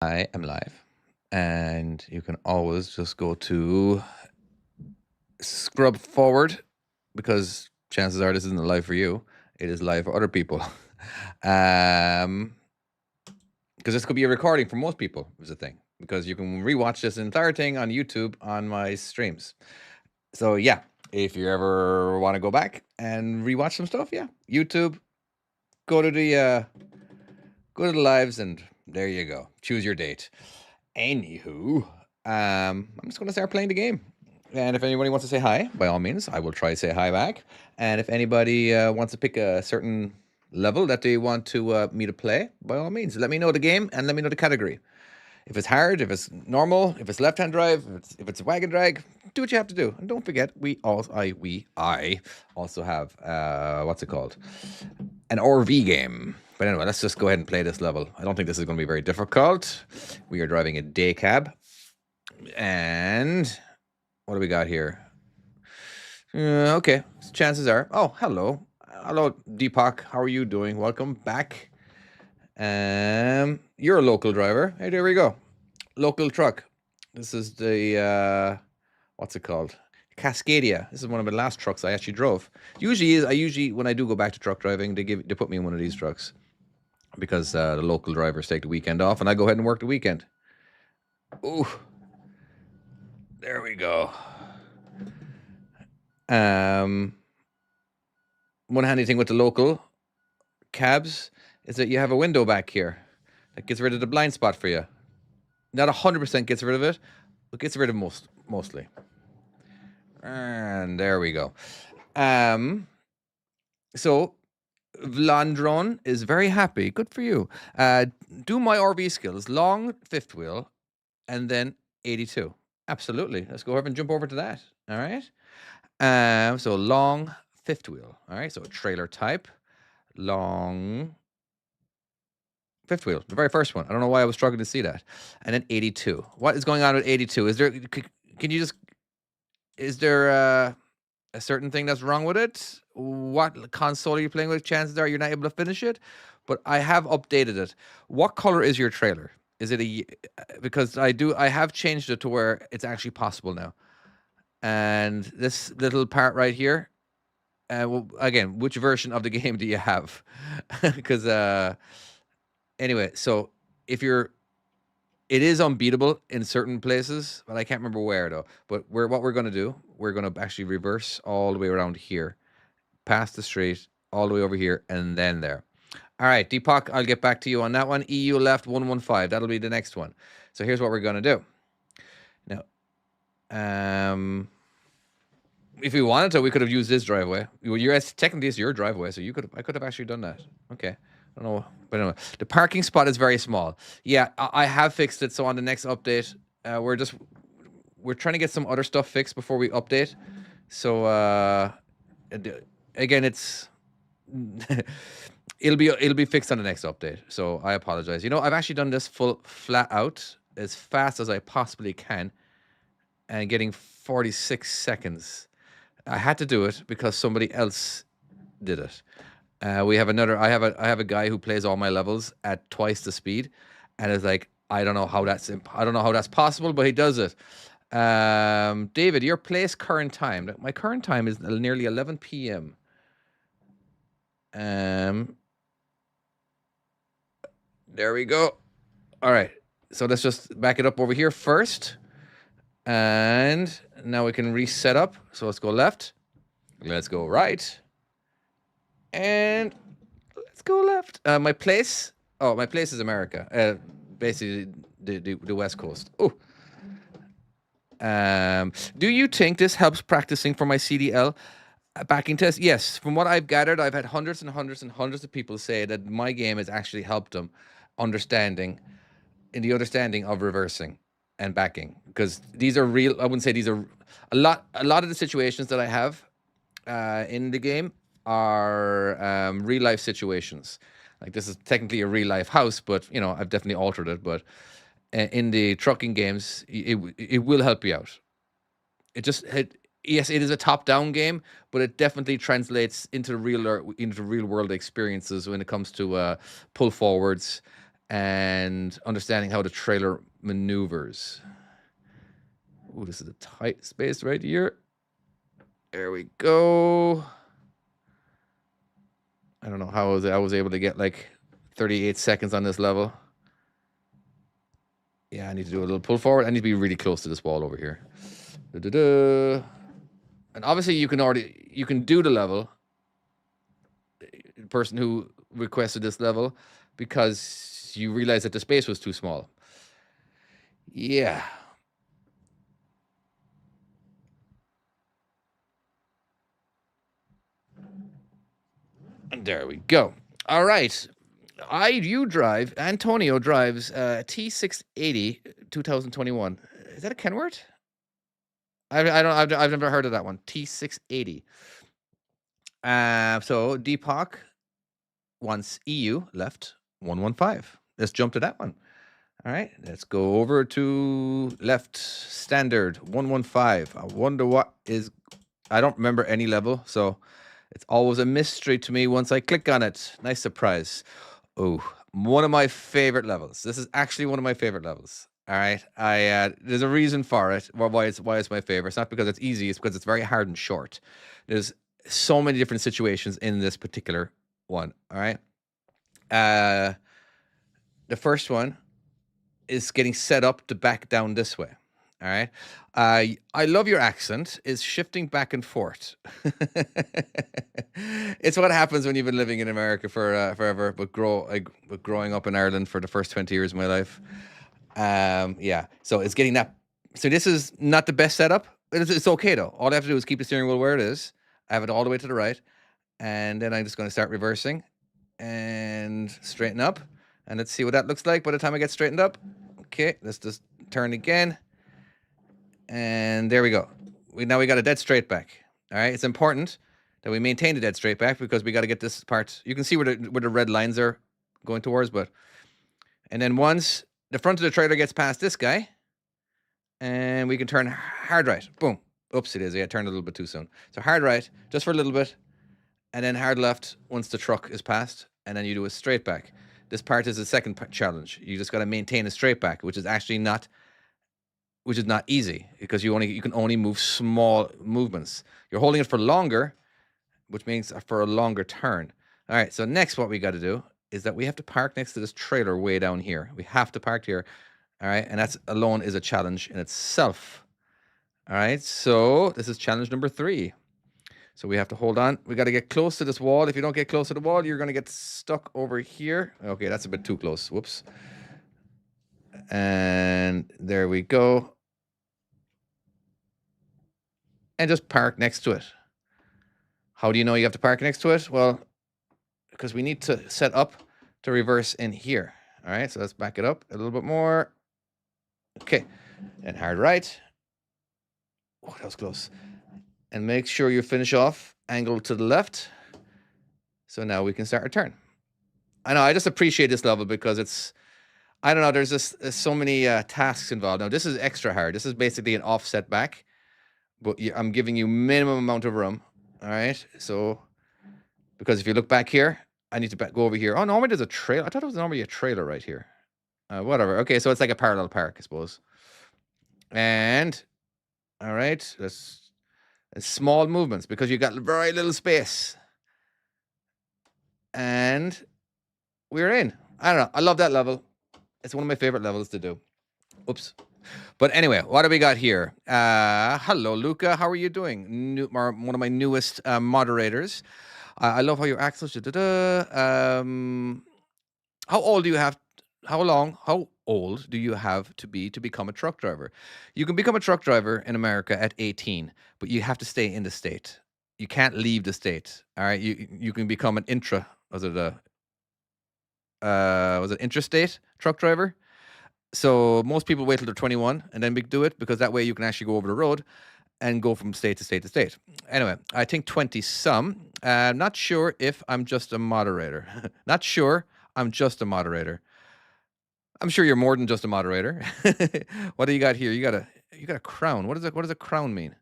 I am live, and you can always just go to scrub forward because chances are this isn't live for you. It is live for other people. Because this could be a recording for most people, is the thing. Because you can rewatch this entire thing on YouTube on my streams. So yeah, if you ever want to go back and rewatch some stuff, yeah, YouTube, go to the lives, and there you go. Choose your date. Anywho, I'm just going to start playing the game. And if anybody wants to say hi, by all means, I will try to say hi back. And if anybody wants to pick a certain level that they want to me to play, by all means, let me know the game and let me know the category. If it's hard, if it's normal, if it's left-hand drive, if it's wagon drag, do what you have to do. And don't forget, I also have what's it called? An RV game. But anyway, let's just go ahead and play this level. I don't think this is going to be very difficult. We are driving a day cab. And what do we got here? Okay, chances are. Oh, hello. Hello, Deepak. How are you doing? Welcome back. You're a local driver. Hey, there we go. Local truck. This is the what's it called? Cascadia. This is one of the last trucks I actually drove. Usually when I do go back to truck driving, they put me in one of these trucks because the local drivers take the weekend off, and I go ahead and work the weekend. Ooh, there we go. One handy thing with the local cabs is that you have a window back here that gets rid of the blind spot for you. Not 100% gets rid of it, but gets rid of mostly. And there we go. So Vlandron is very happy. Good for you. Do my RV skills. Long fifth wheel and then 82. Absolutely. Let's go over and jump over to that. All right. So long fifth wheel. All right. So trailer type. Long fifth wheel. The very first one. I don't know why I was struggling to see that. And then 82. What is going on with 82? Is there a certain thing that's wrong with it? What console are you playing with? Chances are you're not able to finish it, but I have updated it. What color is your trailer? Is it because I have changed it to where it's actually possible now. And this little part right here, well, again, which version of the game do you have? Because anyway, so if you're it is unbeatable in certain places, but I can't remember where though. But what we're gonna do, we're gonna actually reverse all the way around here, past the street, all the way over here, and then there. All right, Deepak, I'll get back to you on that one. EU left 115. That'll be the next one. So here's what we're gonna do. Now, if we wanted to, we could have used this driveway. Technically it's your driveway, so I could have actually done that. Okay. I don't know, but anyway, the parking spot is very small. Yeah, I have fixed it. So on the next update, we're trying to get some other stuff fixed before we update. So again, it'll be fixed on the next update. So I apologize. I've actually done this flat out as fast as I possibly can, and getting 46 seconds. I had to do it because somebody else did it. I have a guy who plays all my levels at twice the speed, and it's like I don't know how that's possible, but he does it. David, your place current time. My current time is nearly 11 p.m. There we go. All right, so let's just back it up over here first, and now we can reset up. So let's go left. Let's go right. And let's go left. My place is America. Basically the West Coast. Oh. Do you think this helps practicing for my CDL backing test? Yes. From what I've gathered, I've had hundreds and hundreds and hundreds of people say that my game has actually helped them understanding of reversing and backing, because these are real. I wouldn't say these are a lot of the situations that I have in the game are real life situations. Like this is technically a real life house, but I've definitely altered it. But in the trucking games, it will help you out. Yes, it is a top down game, but it definitely translates into real world experiences when it comes to pull forwards and understanding how the trailer maneuvers. Ooh, this is a tight space right here. There we go. I don't know how I was able to get like 38 seconds on this level. Yeah, I need to do a little pull forward. I need to be really close to this wall over here. Da-da-da. And obviously you can do the level, the person who requested this level, because you realize that the space was too small. Yeah. And there we go. All right. You drive, Antonio drives T680 2021. Is that a Kenworth? I've never heard of that one. T680. So Deepak wants EU left 115. Let's jump to that one. All right, let's go over to left standard 115. I wonder what is. I don't remember any level, so it's always a mystery to me once I click on it. Nice surprise. Oh, one of my favorite levels. This is actually one of my favorite levels. All right, there's a reason for it. Why it's my favorite. It's not because it's easy. It's because it's very hard and short. There's so many different situations in this particular one. All right. The first one is getting set up to back down this way. All right. I love your accent. Is shifting back and forth. It's what happens when you've been living in America for forever, but growing up in Ireland for the first 20 years of my life. Yeah. So it's getting that. So this is not the best setup. It's okay though. All I have to do is keep the steering wheel where it is. I have it all the way to the right, and then I'm just going to start reversing and straighten up. And let's see what that looks like by the time I get straightened up. Okay, let's just turn again. And there we go. Now we got a dead straight back. All right, it's important that we maintain the dead straight back because we got to get this part. You can see where the red lines are going towards, and then once the front of the trailer gets past this guy, and we can turn hard right. Boom. Oops, it is. Yeah, I turned a little bit too soon. So hard right, just for a little bit, and then hard left once the truck is past, and then you do a straight back. This part is the second challenge. You just got to maintain a straight back, which is not easy because you can only move small movements. You're holding it for longer, which means for a longer turn. All right, so next what we got to do is that we have to park next to this trailer way down here. We have to park here. All right, and that's alone is a challenge in itself. All right, so this is challenge number 3. So we have to hold on. We got to get close to this wall. If you don't get close to the wall, you're going to get stuck over here. Okay, that's a bit too close. Whoops. And there we go. And just park next to it. How do you know you have to park next to it? Well, because we need to set up to reverse in here. All right, so let's back it up a little bit more. Okay, and hard right. Oh, that was close. And make sure you finish off angle to the left. So now we can start our turn. I know, I just appreciate this level because it's, I don't know, there's so many tasks involved. Now, this is extra hard. This is basically an offset back, but I'm giving you minimum amount of room. All right, so, because if you look back here, I need to go over here. Oh, normally there's a trailer. I thought it was normally a trailer right here. Whatever. Okay, so it's like a parallel park, I suppose. And, all right, that's small movements because you got very little space. And we're in. I don't know. I love that level. It's one of my favorite levels to do. Oops. But anyway, what do we got here? Hello, Luca. How are you doing? One of my newest moderators. I love how your accents. How old do you have? How old do you have to be to become a truck driver? You can become a truck driver in America at 18, but you have to stay in the state. You can't leave the state. All right. You can become an intrastate truck driver. So most people wait till they're 21 and then do it because that way you can actually go over the road and go from state to state to state. Anyway, I think 20 some. Not sure if I'm just a moderator. Not sure. I'm just a moderator. I'm sure you're more than just a moderator. What do you got here? You got a crown. What does a crown mean?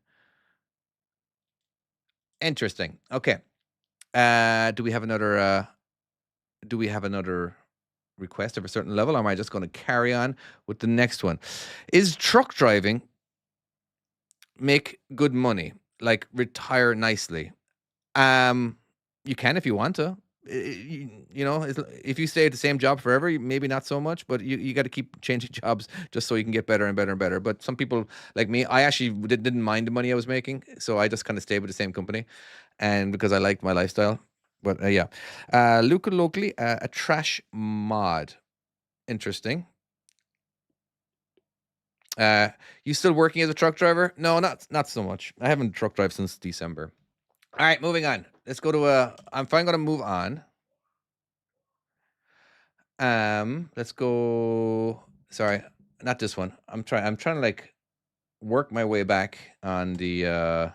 Interesting. Okay. Do we have another request of a certain level, or am I just going to carry on with the next one? Is truck driving make good money? Like retire nicely? You can if you want to. If you stay at the same job forever, maybe not so much, but you got to keep changing jobs just so you can get better and better and better. But some people like me, I actually didn't mind the money I was making, so I just kind of stayed with the same company, and because I liked my lifestyle. But yeah, Luca locally, a trash mod. Interesting. You still working as a truck driver? No, not so much. I haven't truck drive since December. All right, moving on. Let's go to I'm finally gonna move on. Let's go. Sorry, not this one. I'm trying to like work my way back on the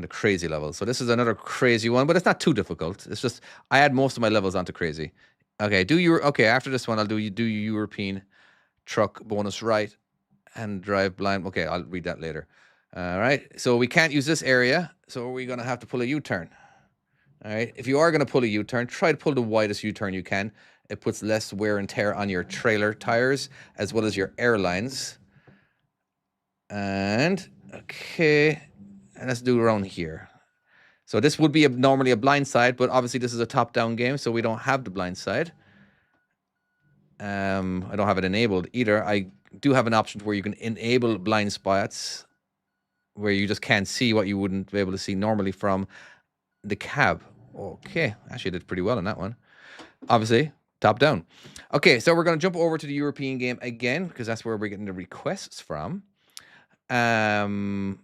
crazy level. So this is another crazy one, but it's not too difficult. It's just I add most of my levels onto crazy. Okay, okay, after this one I'll do European truck bonus right and drive blind. Okay, I'll read that later. All right. So we can't use this area, so we're going to have to pull a U-turn. All right. If you are going to pull a U-turn, try to pull the widest U-turn you can. It puts less wear and tear on your trailer tires as well as your airlines. And okay, and let's do around here. So this would be normally a blind side, but obviously this is a top-down game, so we don't have the blind side. I don't have it enabled either. I do have an option where you can enable blind spots, where you just can't see what you wouldn't be able to see normally from the cab. Okay, actually did pretty well on that one. Obviously, top down. Okay, so we're going to jump over to the European game again, because that's where we're getting the requests from. What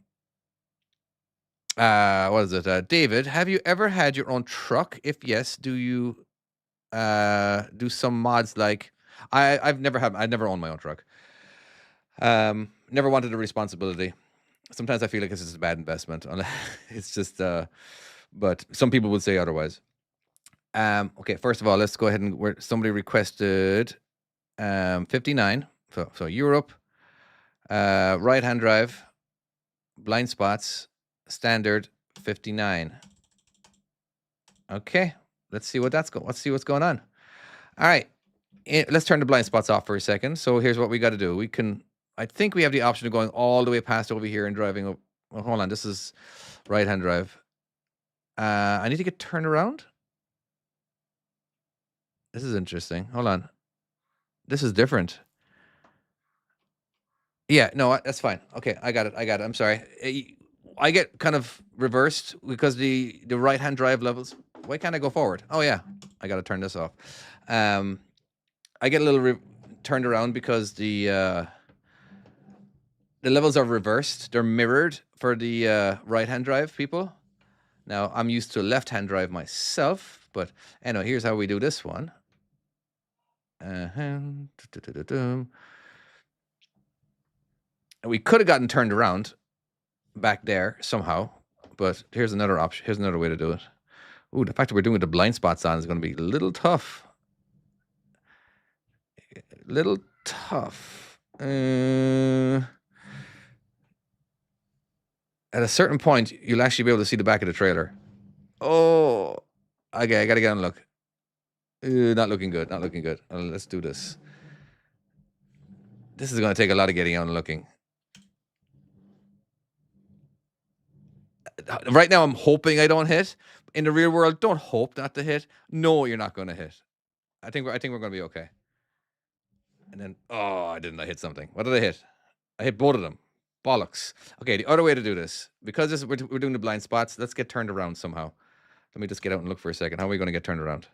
is it? David, have you ever had your own truck? If yes, do you do some mods like... I've never owned my own truck. Never wanted the responsibility. Sometimes I feel like this is a bad investment. It's just, but some people would say otherwise. Okay, first of all, let's go ahead and where somebody requested 59. So Europe, right-hand drive, blind spots, standard 59. Okay, let's see what let's see what's going on. All right, let's turn the blind spots off for a second. So here's what we got to do. I think we have the option of going all the way past over here and driving up. Well, hold on, this is right-hand drive. I need to get turned around. This is interesting. Hold on. This is different. Yeah, no, that's fine. Okay, I got it. I'm sorry. I get kind of reversed because the right-hand drive levels. Why can't I go forward? Oh yeah, I got to turn this off. I get a little turned around because the levels are reversed. They're mirrored for the right-hand drive people. Now, I'm used to left-hand drive myself, but anyway, here's how we do this one. We could have gotten turned around back there somehow, but here's another option. Here's another way to do it. Ooh, the fact that we're doing the blind spots on is going to be a little tough. Little tough. At a certain point, you'll actually be able to see the back of the trailer. Oh, okay, I gotta get on look. Not looking good. Not looking good. Let's do this. This is going to take a lot of getting on and looking. Right now, I'm hoping I don't hit. In the real world, don't hope not to hit. No, you're not going to hit. I think we're going to be okay. And then, oh, I hit something. What did I hit? I hit both of them. Bollocks. Okay, the other way to do this, because we're doing the blind spots, let's get turned around somehow. Let me just get out and look for a second. How are we going to get turned around?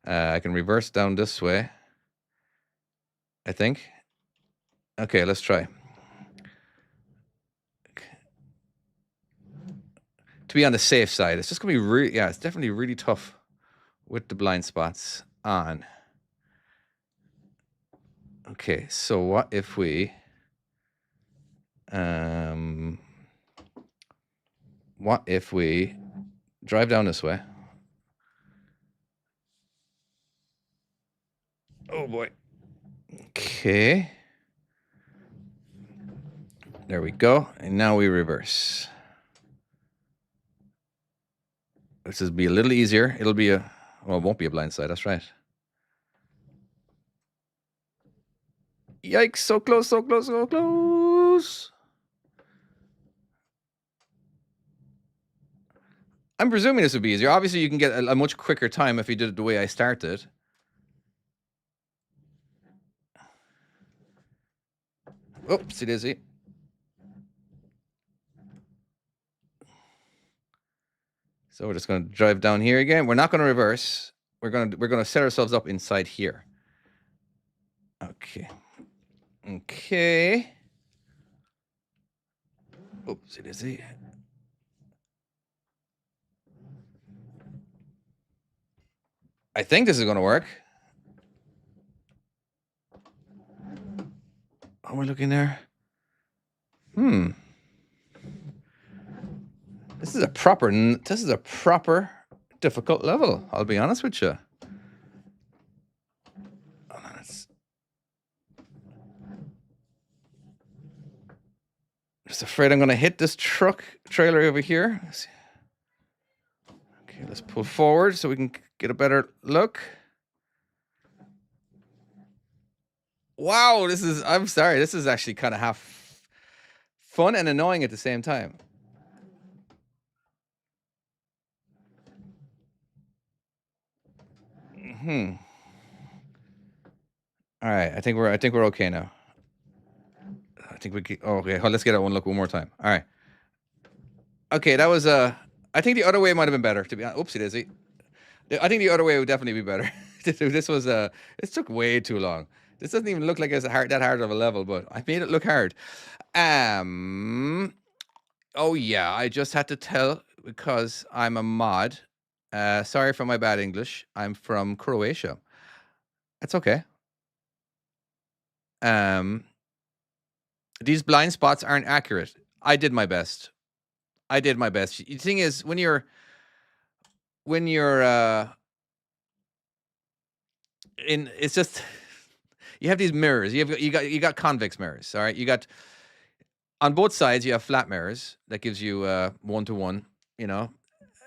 I can reverse down this way, I think. Okay, let's try. To be on the safe side, it's just going to be really, yeah, it's definitely really tough with the blind spots on. Okay, so what if we... what if we drive down this way? Oh boy. Okay. There we go. And now we reverse. This will be a little easier. It'll be well, it won't be a blind side. That's right. Yikes, so close, so close, so close. I'm presuming this would be easier. Obviously, you can get a much quicker time if you did it the way I started. Oopsie daisy. So we're just going to drive down here again. We're not going to reverse. We're going to set ourselves up inside here. Okay. Okay. Oopsie daisy. I think this is going to work. Oh, we're looking there. This is a proper difficult level. I'll be honest with you. Just afraid I'm going to hit this truck trailer over here. Okay, let's pull forward so we can get a better look. Wow, I'm sorry, this is actually kind of half fun and annoying at the same time. All right, I think we're okay now. I think we can, okay, let's get that one look one more time. All right. Okay, that was I think the other way might have been better, to be honest. Oopsie daisy. I think the other way would definitely be better. This was this took way too long. This doesn't even look like it's that hard of a level, but I made it look hard. Oh yeah, I just had to tell because I'm a mod. Sorry for my bad English. I'm from Croatia. That's okay. These blind spots aren't accurate. I did my best. The thing is, when you're in, it's just you have these mirrors. You got convex mirrors. All right, you got on both sides. You have flat mirrors that gives you 1-to-1. You know,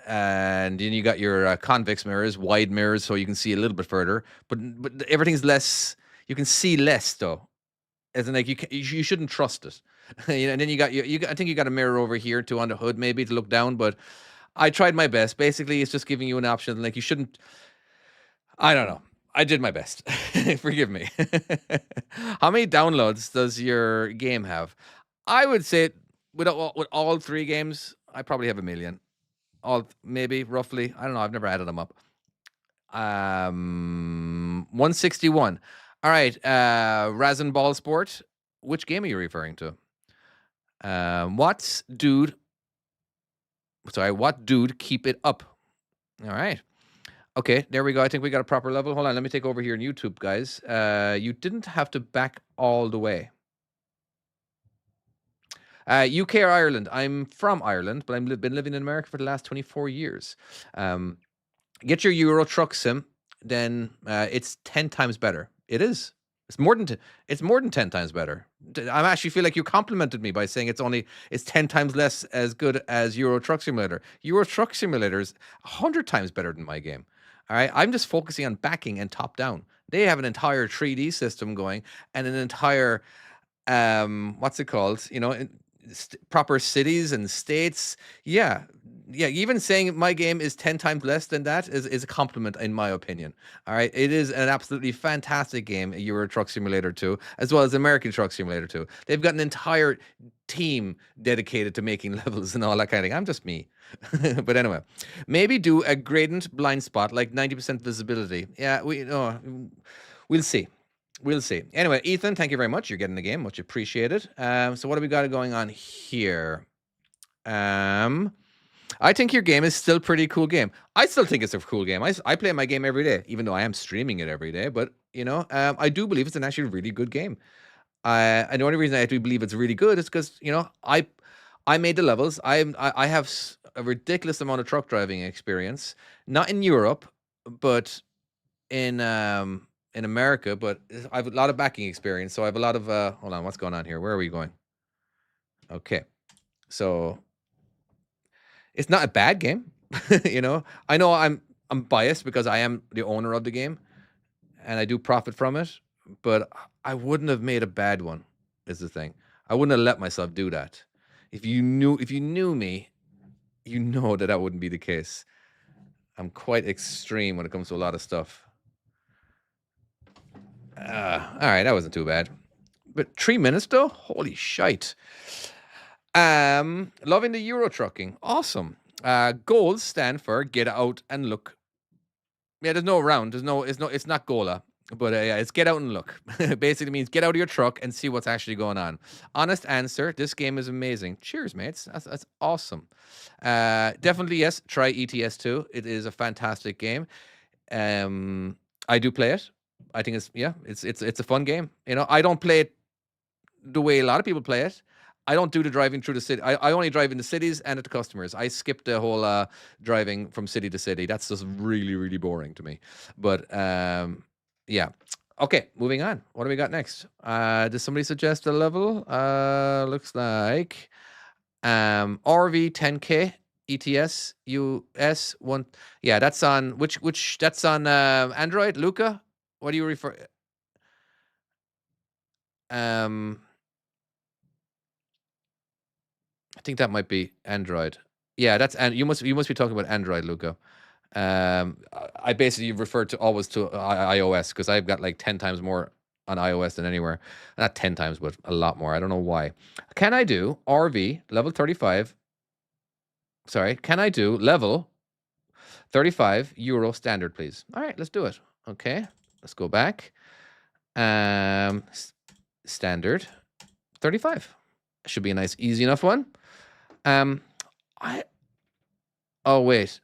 and then you got your convex mirrors, wide mirrors, so you can see a little bit further. But everything's less. You can see less though. As in, like you shouldn't trust it. You know, and then you got I think you got a mirror over here too on the hood maybe to look down. But I tried my best. Basically, it's just giving you an option. Like you shouldn't. I don't know. I did my best. Forgive me. How many downloads does your game have? I would say with all 3 games, I probably have 1 million. Maybe roughly. I don't know. I've never added them up. 161. All right. Razin Ball Sport. Which game are you referring to? What dude? Keep it up. All right. Okay, there we go. I think we got a proper level. Hold on, let me take over here on YouTube, guys. You didn't have to back all the way. UK or Ireland? I'm from Ireland, but I've been living in America for the last 24 years. Get your Euro Truck Sim, then it's 10 times better. It is. It's more than 10 times better. I actually feel like you complimented me by saying it's 10 times less as good as Euro Truck Simulator. Euro Truck Simulator is 100 times better than my game. All right, I'm just focusing on backing and top down. They have an entire 3D system going and an entire what's it called? You know, proper cities and states. Yeah. Even saying my game is 10 times less than that is a compliment, in my opinion. All right. It is an absolutely fantastic game, Euro Truck Simulator 2, as well as American Truck Simulator 2. They've got an entire team dedicated to making levels and all that kind of thing. I'm just me. But anyway, maybe do a gradient blind spot, like 90% visibility. Yeah, we'll see. We'll see. Anyway, Ethan, thank you very much. You're getting the game. Much appreciated. So what do we got going on here? I think your game is still a pretty cool game. I still think it's a cool game. I play my game every day, even though I am streaming it every day. But, you know, I do believe it's an actually really good game. And the only reason I do believe it's really good is because, you know, I made the levels. I have a ridiculous amount of truck driving experience. Not in Europe, but in America, but I have a lot of backing experience. So I have a lot of hold on, what's going on here? Where are we going? Okay. So it's not a bad game. You know, I know I'm biased because I am the owner of the game and I do profit from it, but I wouldn't have made a bad one, is the thing. I wouldn't have let myself do that. If you knew me, you know that wouldn't be the case. I'm quite extreme when it comes to a lot of stuff. All right, that wasn't too bad. But 3 minutes though? Holy shite. Loving the Euro trucking. Awesome. Goals stand for get out and look. Yeah, there's no round. It's not gola. But yeah, it's get out and look. Basically means get out of your truck and see what's actually going on. Honest answer, this game is amazing. Cheers, mates. That's awesome. Definitely, yes, try ETS2. It is a fantastic game. I do play it. I think it's a fun game. You know, I don't play it the way a lot of people play it. I don't do the driving through the city. I only drive in the cities and at the customers. I skip the whole driving from city to city. That's just really, really boring to me. But yeah. Okay, moving on. What do we got next? Does somebody suggest a level? Looks like RV 10K ETS US 1. Yeah, that's on which that's on Android, Luca? What do you refer? I think that might be Android. Yeah, that's and you must be talking about Android, Luca. I basically refer to always to iOS because I've got like 10 times more on iOS than anywhere. Not 10 times, but a lot more. I don't know why. Can I do RV level 35? Sorry, can I do level 35 Euro standard, please? All right, let's do it. Okay, let's go back. Standard 35 should be a nice, easy enough one. Oh wait,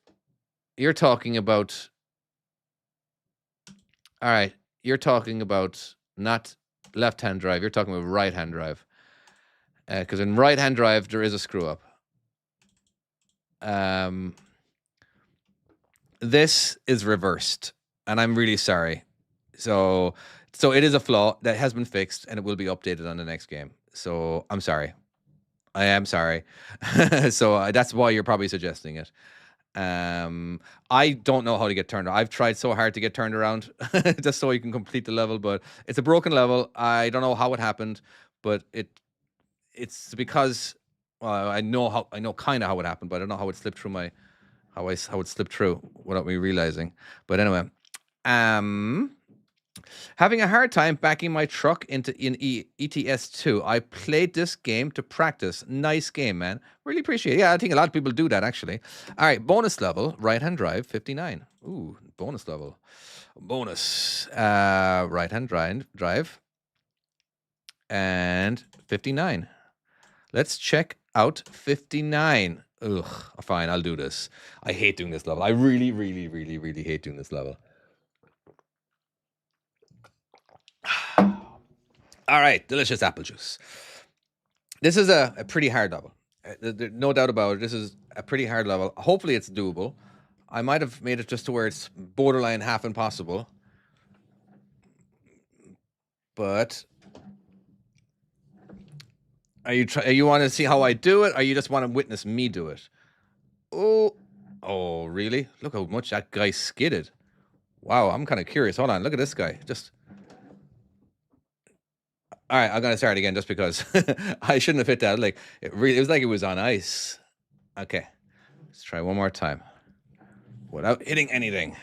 you're talking about. All right, you're talking about not left-hand drive. You're talking about right-hand drive. Because in right-hand drive there is a screw up. This is reversed, and I'm really sorry. So it is a flaw that has been fixed, and it will be updated on the next game. So I'm sorry. I am sorry. So that's why you're probably suggesting it. I don't know how to get turned around. I've tried so hard to get turned around just so you can complete the level, but it's a broken level. I don't know how it happened, but it's because I know kind of how it happened, but I don't know how it slipped through my how it slipped through without me realizing. But anyway, having a hard time backing my truck in ETS2. I played this game to practice. Nice game, man. Really appreciate it. Yeah, I think a lot of people do that, actually. All right, bonus level, right-hand drive, 59. Ooh, bonus level. Bonus, right-hand drive, and 59. Let's check out 59. Ugh, fine, I'll do this. I hate doing this level. I really, really, really, really hate doing this level. All right, delicious apple juice. This is a pretty hard level. No doubt about it. This is a pretty hard level. Hopefully it's doable. I might have made it just to where it's borderline half impossible. But are you want to see how I do it, or you just want to witness me do it? Oh, really? Look how much that guy skidded. Wow, I'm kind of curious. Hold on, look at this guy. Just all right, I'm gonna start again just because I shouldn't have hit that. Like it was like it was on ice. Okay, let's try one more time without hitting anything.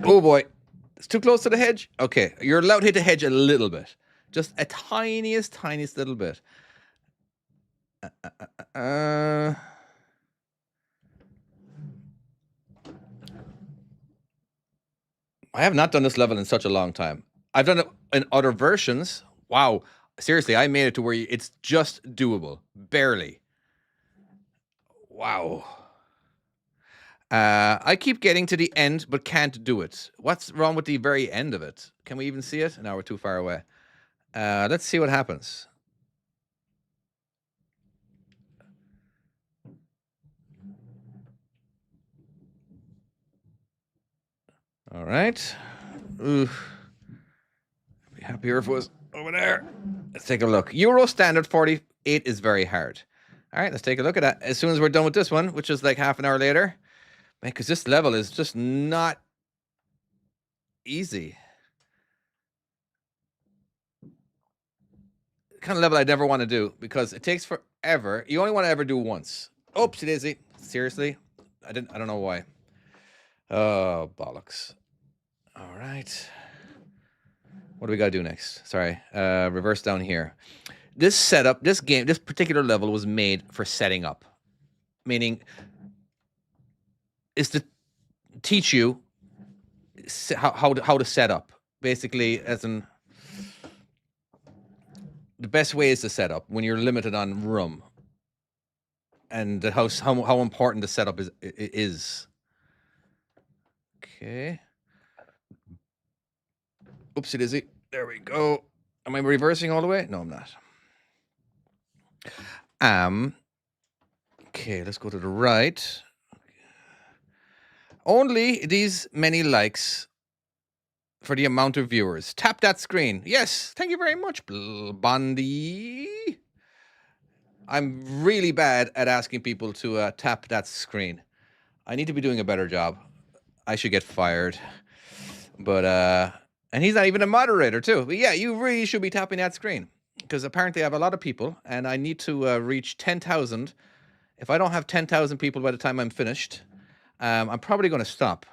Oh boy, it's too close to the hedge. Okay, you're allowed to hit the hedge a little bit, just a tiniest little bit. I have not done this level in such a long time. I've done it in other versions. Wow, seriously, I made it to where it's just doable, barely. Wow. I keep getting to the end, but can't do it. What's wrong with the very end of it? Can we even see it? No, we're too far away. Let's see what happens. All right. Oof. I'd be happier if it was over there. Let's take a look. Euro standard 48 is very hard. All right, let's take a look at that as soon as we're done with this one, which is like half an hour later. Man, because this level is just not easy. Kind of level I'd never want to do because it takes forever. You only want to ever do once. Oopsie daisy. Seriously? I don't know why. Oh, bollocks. All right. What do we got to do next? Sorry. Reverse down here. This setup, this game, this particular level was made for setting up. Meaning, is to teach you how to set up. Basically, as in the best way is to set up when you're limited on room, and how important the setup is. Okay. Oopsie daisy. There we go. Am I reversing all the way? No, I'm not. Okay, let's go to the right. Only these many likes for the amount of viewers. Tap that screen. Yes, thank you very much, Bondi. I'm really bad at asking people to tap that screen. I need to be doing a better job. I should get fired. But, and he's not even a moderator, too. But yeah, you really should be tapping that screen. Because apparently I have a lot of people, and I need to reach 10,000. If I don't have 10,000 people by the time I'm finished, I'm probably going to stop.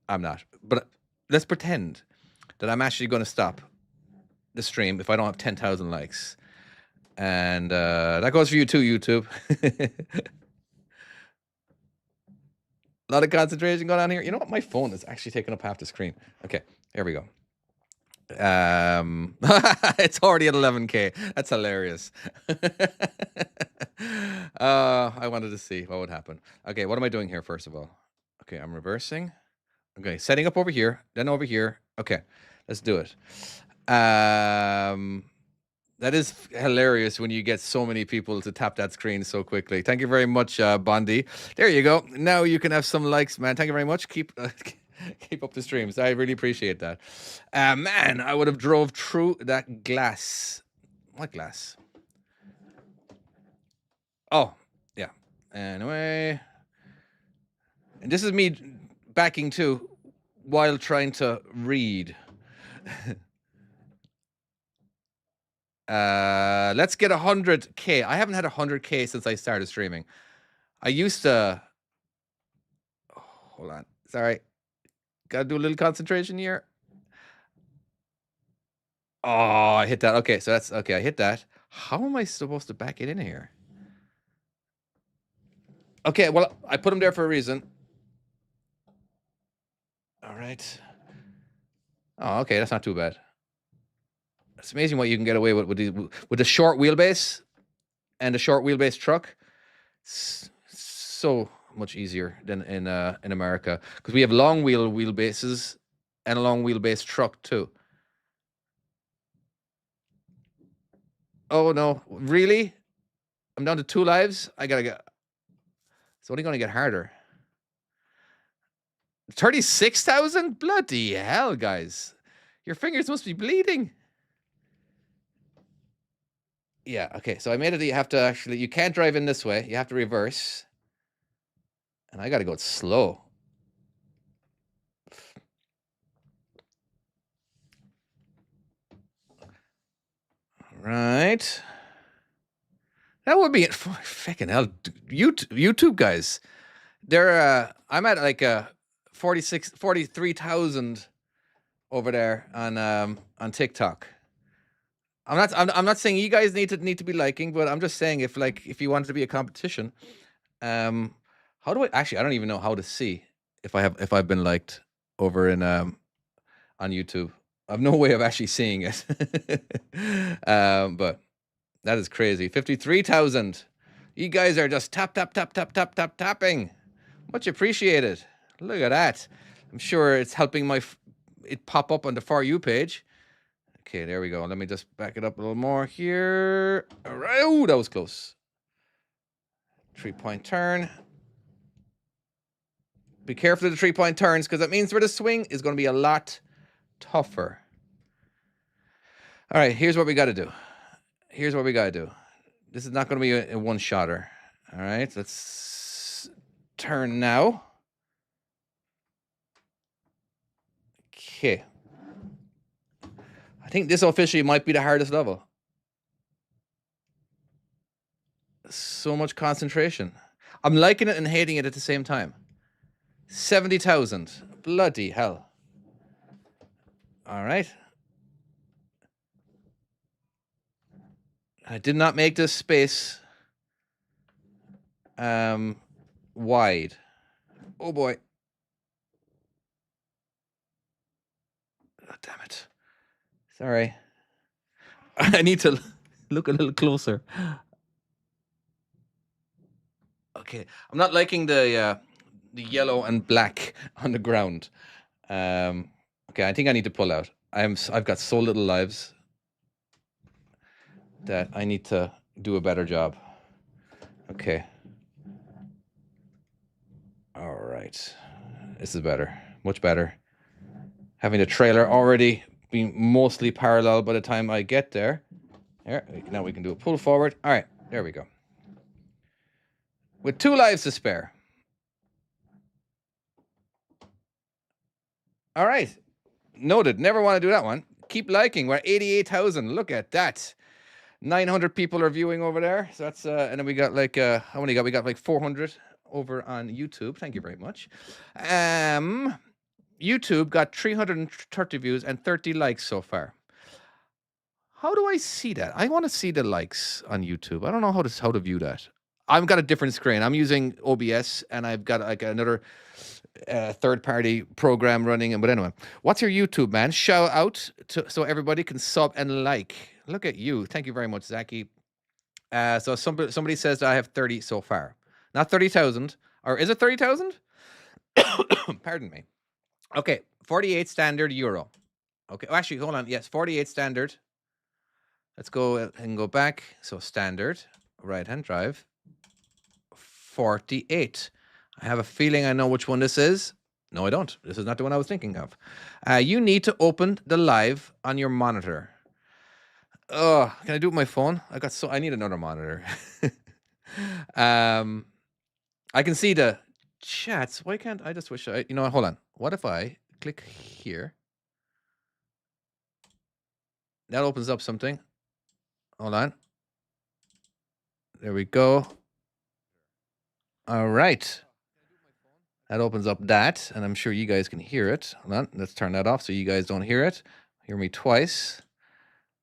I'm not. But let's pretend that I'm actually going to stop the stream if I don't have 10,000 likes. And that goes for you too, YouTube. A lot of concentration going on here. You know what? My phone is actually taking up half the screen. Okay, here we go. It's already at 11K. That's hilarious. I wanted to see what would happen. Okay, what am I doing here, first of all? Okay, I'm reversing. Okay, setting up over here, then over here. Okay, let's do it. That is hilarious when you get so many people to tap that screen so quickly. Thank you very much, Bondi. There you go. Now you can have some likes, man. Thank you very much. Keep up the streams. I really appreciate that. Man, I would have drove through that glass. What glass? Oh, yeah. Anyway. And this is me backing too while trying to read. Let's get 100K. I haven't had 100K since I started streaming. I used to... Oh, hold on. Sorry. Gotta do a little concentration here. Oh, I hit that. Okay, so that's... Okay, I hit that. How am I supposed to back it in here? Okay, well, I put them there for a reason. All right. Oh, okay, that's not too bad. It's amazing what you can get away with the short wheelbase and the short wheelbase truck. It's so much easier than in America, because we have long wheelbases and a long wheelbase truck too. Oh no, really? I'm down to 2 lives. I gotta get. It's only gonna get harder. 36,000? Bloody hell, guys! Your fingers must be bleeding. Yeah, okay, so I made it that you have to actually, you can't drive in this way. You have to reverse. And I gotta go slow. Right. That would be it. Fucking hell. YouTube guys. They're, I'm at like 43,000 over there on TikTok. I'm not saying you guys need to be liking, but I'm just saying if you want it to be a competition, how do I actually? I don't even know how to see if I've been liked over in on YouTube. I have no way of actually seeing it. But that is crazy. 53,000. You guys are just tapping. Much appreciated. Look at that. I'm sure it's helping it pop up on the For You page. Okay, there we go. Let me just back it up a little more here. All right. Oh, that was close. 3-point turn. Be careful of the 3-point turns, because that means where the swing is going to be a lot tougher. All right, here's what we got to do. This is not going to be a one-shotter. All right, let's turn now. Okay. I think this officially might be the hardest level. So much concentration. I'm liking it and hating it at the same time. 70,000. Bloody hell. All right. I did not make this space wide. Oh boy. Oh, damn it. Sorry. I need to look a little closer. Okay. I'm not liking the yellow and black on the ground. Okay, I think I need to pull out. I've got so little lives that I need to do a better job. Okay. All right. This is better. Much better. Having the trailer already being mostly parallel by the time I get there. Here, now we can do a pull forward. All right, there we go. With 2 lives to spare. All right. Noted. Never want to do that one. Keep liking. We're at 88,000. Look at that. 900 people are viewing over there. So that's and then we got like how many got? We got like 400 over on YouTube. Thank you very much. YouTube got 330 views and 30 likes so far. How do I see that? I want to see the likes on YouTube. I don't know how to view that. I've got a different screen. I'm using OBS and I've got like another third-party program running. But anyway, what's your YouTube, man? Shout out so everybody can sub and like. Look at you. Thank you very much, Zaki. So somebody says that I have 30 so far. Not 30,000. Or is it 30,000? Pardon me. Okay, 48 standard euro. Okay, oh, actually, hold on. Yes, 48 standard. Let's go and go back. So standard, right-hand drive, 48. I have a feeling I know which one this is. No, I don't. This is not the one I was thinking of. You need to open the live on your monitor. Oh, can I do it with my phone? I need another monitor. I can see the chats. Why can't I just wish you know what? Hold on. What if I click here? That opens up something. Hold on. There we go. All right. That opens up that, and I'm sure you guys can hear it. Hold on. Let's turn that off so you guys don't hear it. Hear me twice.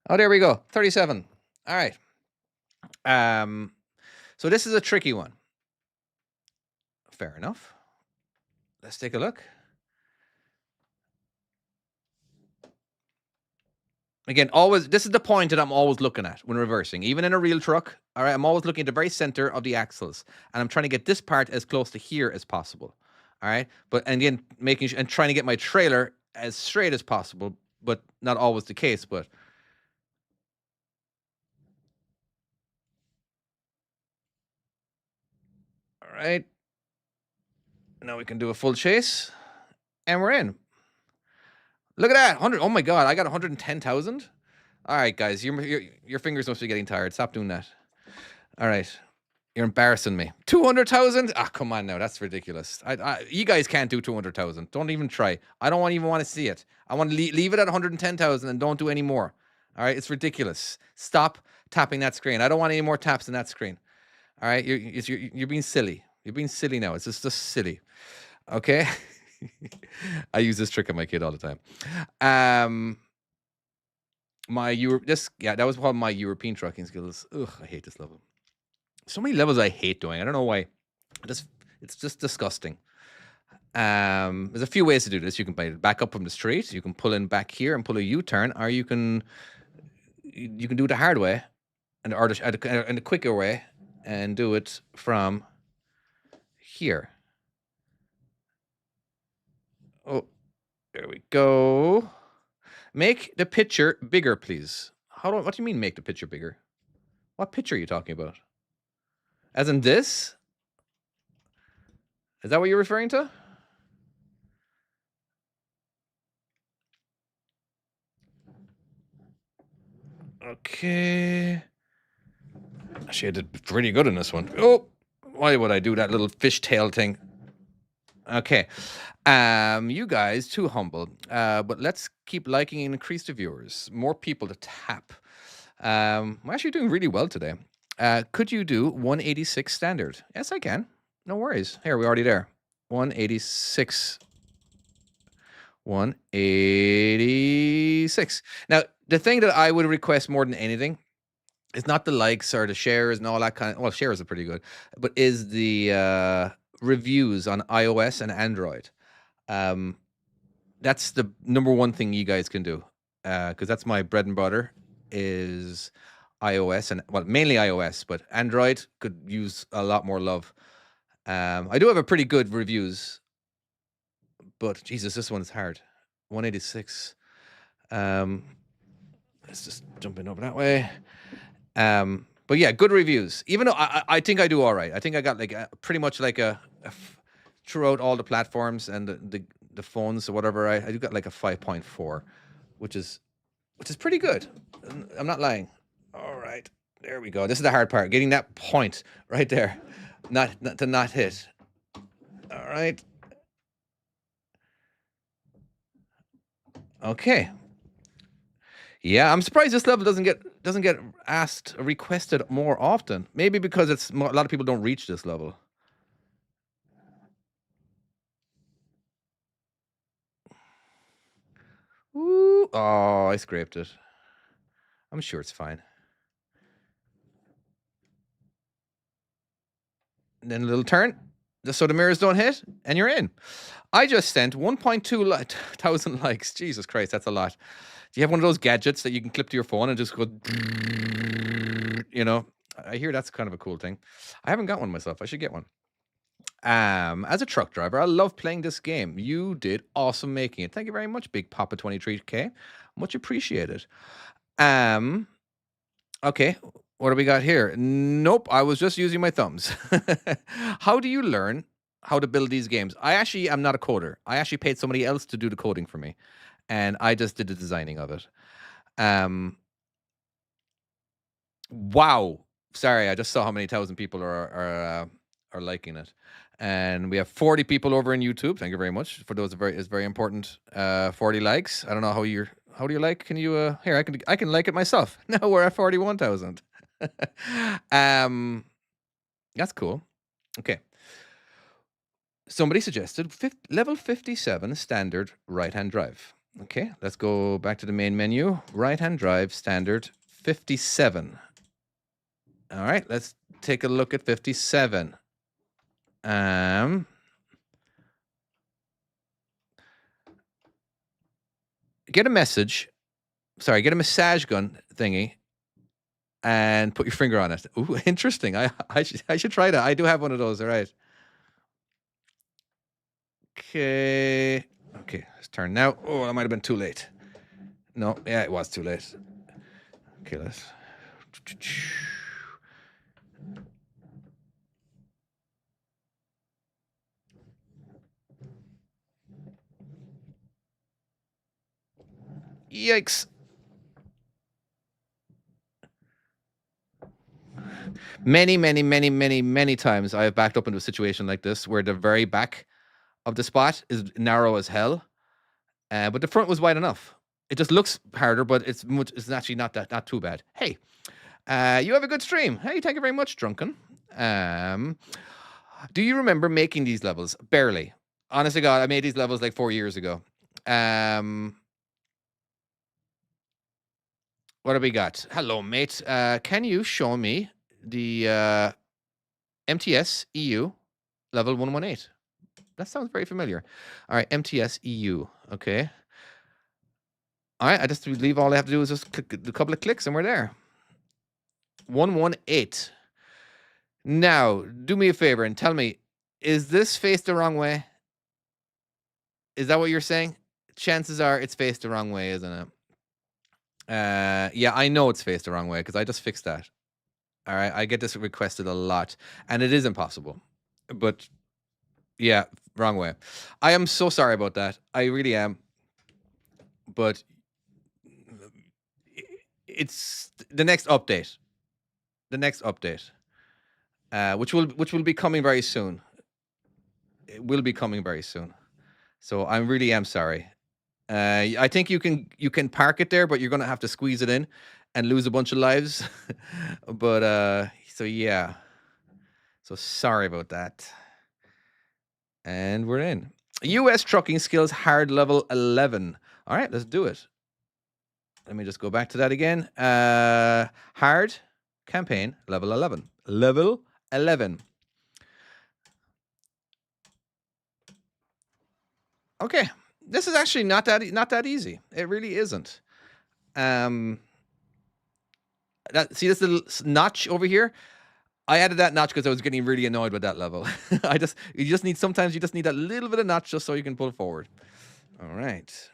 Oh, there we go. 37. All right. So this is a tricky one. Fair enough. Let's take a look. Again, always, this is the point that I'm always looking at when reversing, even in a real truck. All right, I'm always looking at the very center of the axles, and I'm trying to get this part as close to here as possible. All right, but and again, making and trying to get my trailer as straight as possible, but not always the case. But all right, now we can do a full chase, and we're in. Look at that, 100. Oh my God, I got 110,000. All right, guys, your fingers must be getting tired. Stop doing that. All right. You're embarrassing me. 200,000? Ah, come on now. That's ridiculous. You guys can't do 200,000. Don't even try. I don't even want to see it. I want to leave it at 110,000 and don't do any more. All right? It's ridiculous. Stop tapping that screen. I don't want any more taps in that screen. All right? You're being silly. You're being silly now. It's just silly. Okay? I use this trick on my kid all the time. That was one of my European trucking skills. Ugh, I hate this level. So many levels I hate doing. I don't know why. It's just disgusting. There's a few ways to do this. You can back up from the street. You can pull in back here and pull a U-turn, or you can do it the hard way, and the quicker way, and do it from here. Oh, there we go. Make the picture bigger, please. What do you mean make the picture bigger? What picture are you talking about? As in this? Is that what you're referring to? Okay. Actually, I did pretty good in this one. Oh, why would I do that little fishtail thing? Okay. You guys, too humble. But let's keep liking and increase the viewers. More people to tap. We're actually doing really well today. Could you do 186 standard? Yes, I can. No worries. Here, we're already there. 186. 186. Now, the thing that I would request more than anything is not the likes or the shares and all that kind of, well, shares are pretty good, but is the reviews on iOS and Android. That's the number one thing you guys can do, because that's my bread and butter is iOS and, well, mainly iOS, but Android could use a lot more love. I do have a pretty good reviews, but Jesus, this one's hard. 186. Let's just jump in over that way. But yeah, good reviews. Even though I think I do all right. I think I got like pretty much like throughout all the platforms and the phones or whatever. I do got like a 5.4, which is pretty good. I'm not lying. All right, there we go. This is the hard part, getting that point right there, not to not hit. All right. Okay. Yeah, I'm surprised this level doesn't get asked requested more often. Maybe because a lot of people don't reach this level. Ooh, oh, I scraped it. I'm sure it's fine. And then a little turn, just so the mirrors don't hit, and you're in. I just sent 1.2 thousand likes. Jesus Christ, that's a lot. Do you have one of those gadgets that you can clip to your phone and just go, you know? I hear that's kind of a cool thing. I haven't got one myself. I should get one. As a truck driver, I love playing this game. You did awesome making it. Thank you very much, Big Papa 23K. Much appreciated. Okay, what do we got here? Nope, I was just using my thumbs. How do you learn how to build these games? I actually am not a coder. I actually paid somebody else to do the coding for me, and I just did the designing of it. Wow. Sorry, I just saw how many thousand people are liking it, and we have 40 people over in YouTube. Thank you very much for those. Is very important. 40 likes. I don't know how do you like? Can you here? I can like it myself. Now we're at 41,000. That's cool. Okay. Somebody suggested level 57 standard right-hand drive. Okay, let's go back to the main menu. Right-hand drive standard 57. All right, let's take a look at 57. Get a message. Sorry, get a massage gun thingy and put your finger on it. Ooh, interesting. I should try that. I do have one of those. All right. Okay. Okay, let's turn now. Oh, that might have been too late. No, yeah, it was too late. Okay, let's. Yikes. Many times I have backed up into a situation like this where the very back of the spot is narrow as hell, but the front was wide enough. It just looks harder, but it's actually not too bad. Hey, you have a good stream. Hey, thank you very much, Drunken. Do you remember making these levels? Barely. Honest to God, I made these levels like 4 years ago. What do we got? Hello, mate. Can you show me the MTS EU level 118? That sounds very familiar. All right, MTS EU. Okay. All right, I just believe all I have to do is just click a couple of clicks and we're there. 118. Now, do me a favor and tell me, is this faced the wrong way? Is that what you're saying? Chances are it's faced the wrong way, isn't it? Yeah, I know it's faced the wrong way because I just fixed that. All right, I get this requested a lot, and it is impossible. But yeah, wrong way. I am so sorry about that. I really am. But it's the next update. the next update, which will be coming very soon. It will be coming very soon. So I really am sorry. I think you can park it there, but you're gonna have to squeeze it in and lose a bunch of lives. But so yeah. So sorry about that. And we're in. US trucking skills hard level 11. All right, let's do it. Let me just go back to that again. Hard campaign level 11. Level 11. Okay. This is actually not that easy. It really isn't. See this little notch over here? I added that notch because I was getting really annoyed with that level. Sometimes you just need that little bit of notch just so you can pull forward. All right.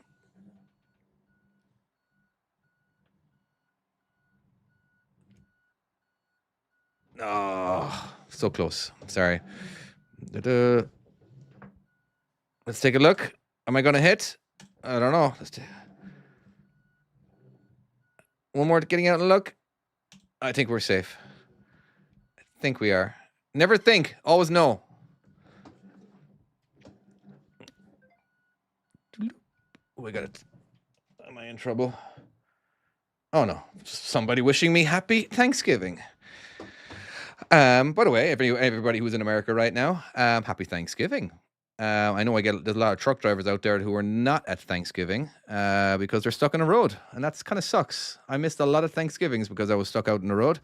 Oh, so close. Sorry. Let's take a look. Am I gonna hit? I don't know. One more getting out and look. I think we're safe. I think we are. Never think, always know. Oh, I got it. Am I in trouble? Oh no, just somebody wishing me happy Thanksgiving. By the way, everybody who's in America right now, happy Thanksgiving. I know there's a lot of truck drivers out there who are not at Thanksgiving because they're stuck on the road, and that's kind of sucks. I missed a lot of Thanksgivings because I was stuck out on the road.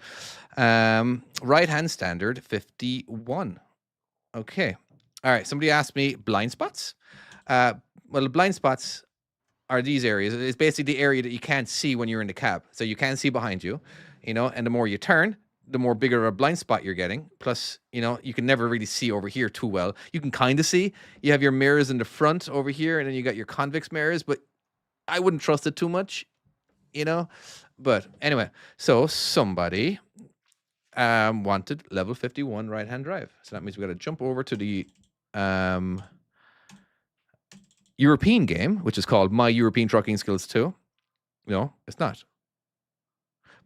Right hand standard 51. Okay. All right. Somebody asked me blind spots. Well, blind spots are these areas. It's basically the area that you can't see when you're in the cab. So you can't see behind you, and the more you turn, the more bigger of a blind spot you're getting. Plus, you can never really see over here too well. You can kind of see. You have your mirrors in the front over here, and then you got your convex mirrors, but I wouldn't trust it too much, But anyway, so somebody wanted level 51 right-hand drive. So that means we got to jump over to the European game, which is called My European Trucking Skills 2. No, it's not.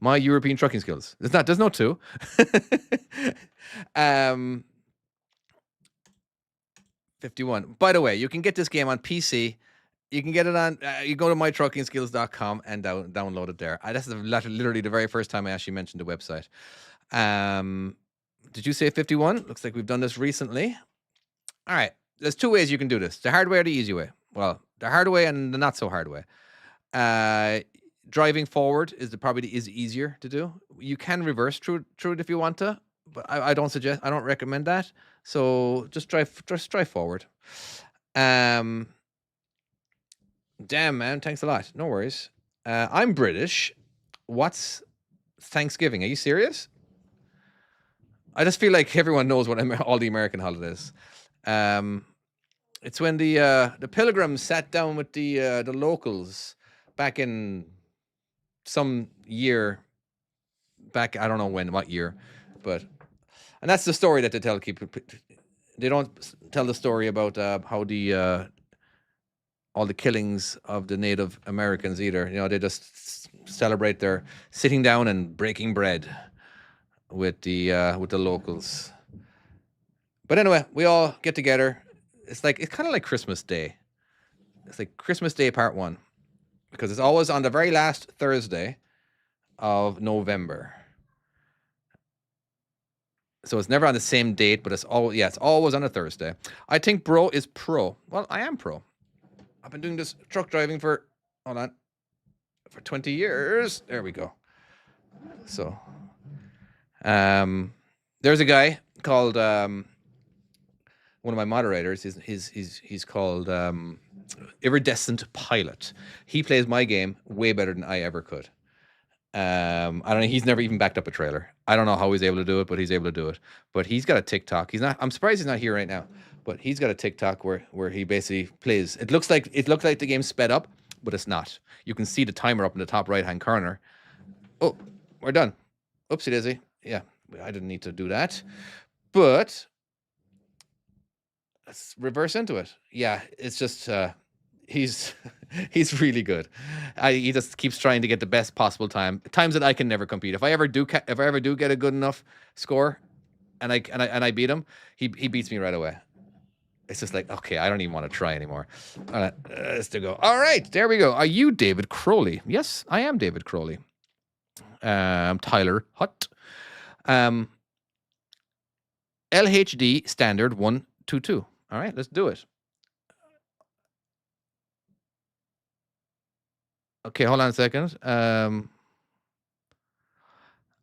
My European Trucking Skills. It's not. There's no 2. 51. By the way, you can get this game on PC. You can get it on. You go to mytruckingskills.com and download it there. That's literally the very first time I actually mentioned the website. Did you say 51? Looks like we've done this recently. All right. There's 2 ways you can do this: the hard way or the easy way. Well, the hard way and the not so hard way. Driving forward is easier to do. You can reverse through it if you want to, but I don't recommend that. So just drive forward. Damn, man, thanks a lot. No worries. I'm British. What's Thanksgiving? Are you serious? I just feel like everyone knows what all the American holidays. It's when the Pilgrims sat down with the locals back in some year back. I don't know what year, and that's the story that they tell. They don't tell the story about how all the killings of the Native Americans either. They just celebrate their sitting down and breaking bread with the locals. But anyway, we all get together. It's kind of like Christmas Day. It's like Christmas Day Part 1 because it's always on the very last Thursday of November. So it's never on the same date, but it's always on a Thursday. I think bro is pro. Well, I am pro. I've been doing this truck driving for 20 years. There we go. So, there's a guy called one of my moderators. He's called Iridescent Pilot. He plays my game way better than I ever could. I don't know. He's never even backed up a trailer. I don't know how he's able to do it, but he's able to do it. But he's got a TikTok. I'm surprised he's not here right now. But he's got a TikTok where he basically plays. It looks like the game's sped up, but it's not. You can see the timer up in the top right-hand corner. Oh, we're done. Oopsie daisy. Yeah, I didn't need to do that. But let's reverse into it. Yeah, it's just He's he's really good. He just keeps trying to get the best possible times that I can never compete. If I ever do get a good enough score, and I beat him, he beats me right away. It's just like, okay, I don't even want to try anymore. All right, let's go. All right, there we go. Are you David Crowley? Yes, I am David Crowley. Tyler Hutt. LHD standard 122. All right, let's do it. Okay, hold on a second.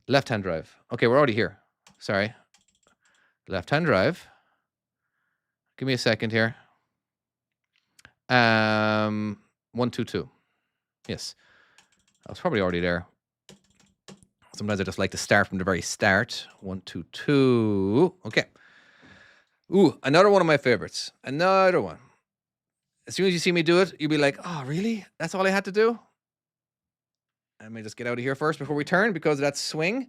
Left-hand drive. Okay, we're already here. Sorry. Left-hand drive. Give me a second here. 122. Yes. I was probably already there. Sometimes I just like to start from the very start. 122. Okay. Ooh, another one of my favorites. Another one. As soon as you see me do it, you'll be like, oh, really? That's all I had to do? Let me just get out of here first before we turn, because that's swing.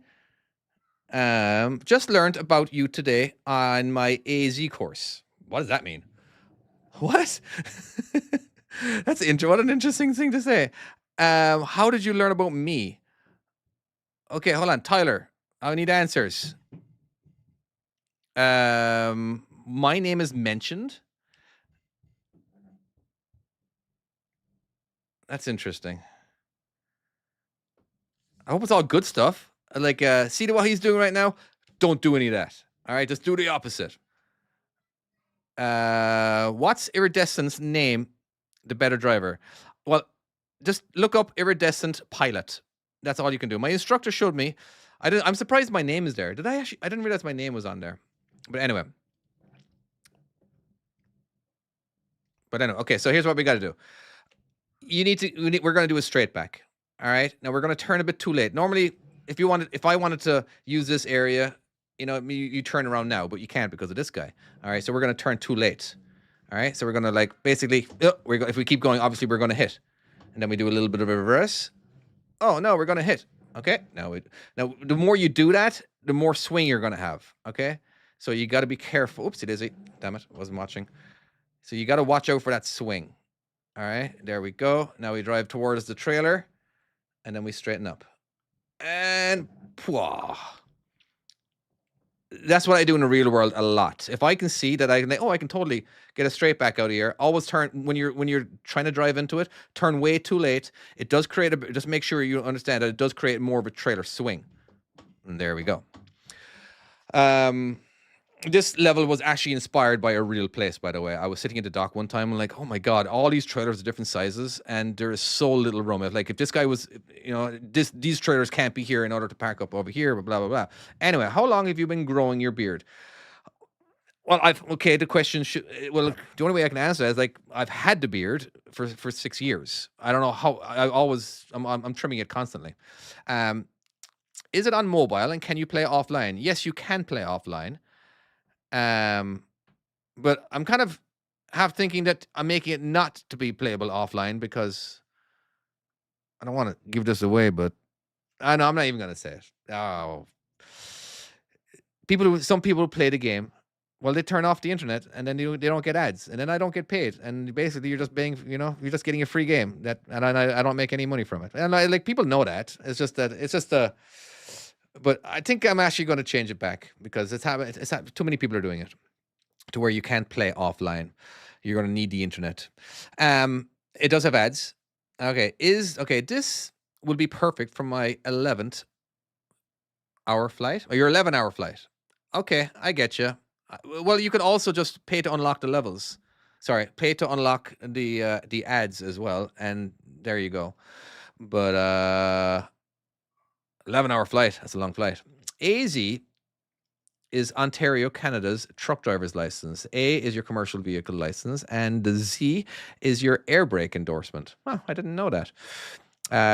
Just learned about you today on my AZ course. What does that mean? What? What an interesting thing to say. How did you learn about me? Okay, hold on. Tyler, I need answers. My name is mentioned. That's interesting. I hope it's all good stuff. Like, see what he's doing right now? Don't do any of that. All right, just do the opposite. What's Iridescent's name? The better driver. Well, just look up Iridescent Pilot. That's all you can do. My instructor showed me. I'm surprised my name is there. Did I actually? I didn't realize my name was on there. But anyway. Okay, so here's what we got to do. We're going to do a straight back. All right. Now we're going to turn a bit too late. Normally, if I wanted to use this area, you turn around now, but you can't because of this guy. All right. So we're going to turn too late. All right. So we're going to basically, if we keep going, obviously we're going to hit, and then we do a little bit of a reverse. Oh no, we're going to hit. Okay. Now the more you do that, the more swing you're going to have. Okay. So you got to be careful. Oopsie daisy. Damn it. Wasn't watching. So you got to watch out for that swing. All right. There we go. Now we drive towards the trailer, and then we straighten up. And pwah. That's what I do in the real world a lot. If I can see that I can totally get a straight back out of here. Always turn when you're trying to drive into it. Turn way too late. It does create just make sure you understand that it does create more of a trailer swing. And there we go. This level was actually inspired by a real place, by the way. I was sitting at the dock one time and like, oh my God, all these trailers are different sizes and there is so little room. If this guy was, these trailers can't be here in order to park up over here, blah, blah, blah. Anyway, how long have you been growing your beard? Well, the question the only way I can answer that is I've had the beard for 6 years. I don't know how, I'm trimming it constantly. Is it on mobile and can you play offline? Yes, you can play offline. But I'm kind of half thinking that I'm making it not to be playable offline because I don't want to give this away, but I know I'm not even going to say it. Oh, some people play the game. Well, they turn off the internet and then they don't get ads, and then I don't get paid, and basically you're just paying, you're just getting a free game and I don't make any money from it. And people know that. It's just but I think I'm actually going to change it back because too many people are doing it to where you can't play offline. You're going to need the internet. It does have ads. Okay, this will be perfect for my 11th hour flight or your 11-hour flight. Okay, I get you. Well, you could also just pay to unlock the levels. Sorry, pay to unlock the ads as well, and there you go. But 11-hour flight. That's a long flight. AZ is Ontario, Canada's truck driver's license. A is your commercial vehicle license, and the Z is your air brake endorsement. Oh, I didn't know that.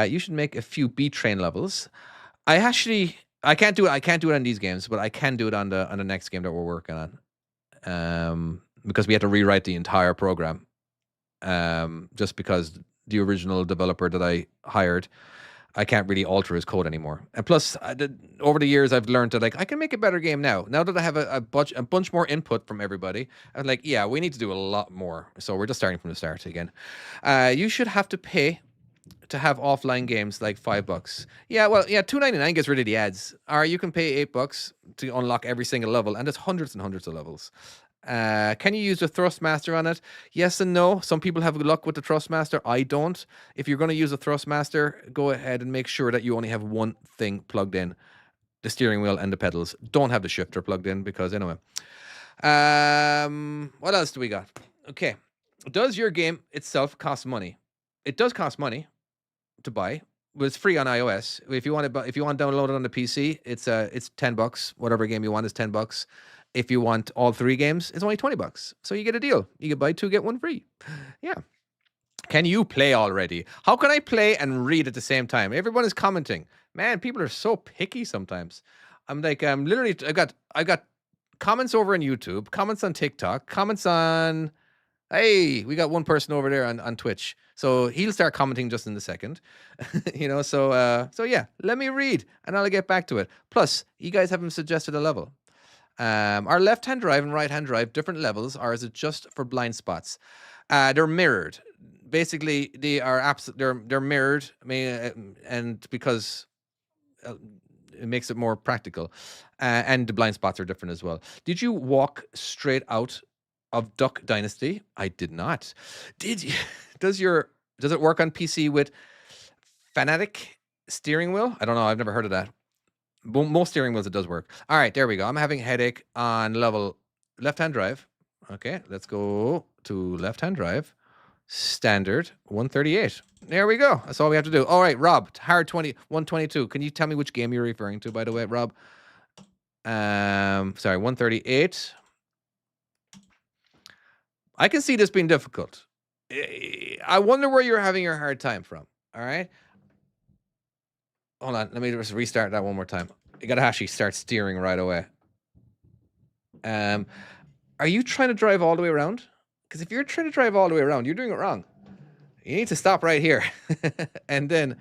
You should make a few B train levels. I can't do it. I can't do it on these games, but I can do it on the next game that we're working on. Because we had to rewrite the entire program. Just because the original developer that I hired I can't really alter his code anymore. And plus, over the years, I've learned that like I can make a better game now. Now that I have a bunch more input from everybody, I'm like, yeah, we need to do a lot more. So we're just starting from the start again. You should have to pay to have offline games like $5. Yeah, well, yeah, $2.99 gets rid of the ads. Or you can pay $8 to unlock every single level, and there's hundreds and hundreds of levels. Can you use the Thrustmaster on it? Yes and no. Some people have luck with the Thrustmaster. I don't. If you're going to use a Thrustmaster, go ahead and make sure that you only have one thing plugged in. The steering wheel and the pedals. Don't have the shifter plugged in because anyway. What else do we got? Okay. Does your game itself cost money? It does cost money to buy. But it's free on iOS. If you want to download it on the PC, it's $10. Whatever game you want is $10. If you want all 3 games, it's only $20. So you get a deal. You can buy 2, get 1 free. Yeah. Can you play already? How can I play and read at the same time? Everyone is commenting. Man, people are so picky sometimes. I'm like, literally, I got comments over on YouTube, comments on TikTok, comments on. Hey, we got one person over there on Twitch. So he'll start commenting just in a second. So yeah, let me read and I'll get back to it. Plus, you guys haven't suggested a level. Are left-hand drive and right-hand drive different levels, or is it just for blind spots? They're mirrored. Basically, they are they're mirrored. I mean, and because it makes it more practical, and the blind spots are different as well. Did you walk straight out of Duck Dynasty? I did not. Did you? Does it work on PC with Fanatic steering wheel? I don't know. I've never heard of that. Most steering wheels, it does work. All right, there we go. I'm having a headache on level left-hand drive. Okay, let's go to left-hand drive. Standard 138. There we go. That's all we have to do. All right, Rob, hard 122. Can you tell me which game you're referring to, by the way, Rob? Sorry, 138. I can see this being difficult. I wonder where you're having your hard time from. All right. Hold on. Let me just restart that one more time. You got to actually start steering right away. Are you trying to drive all the way around? Because if you're trying to drive all the way around, you're doing it wrong. You need to stop right here. And then,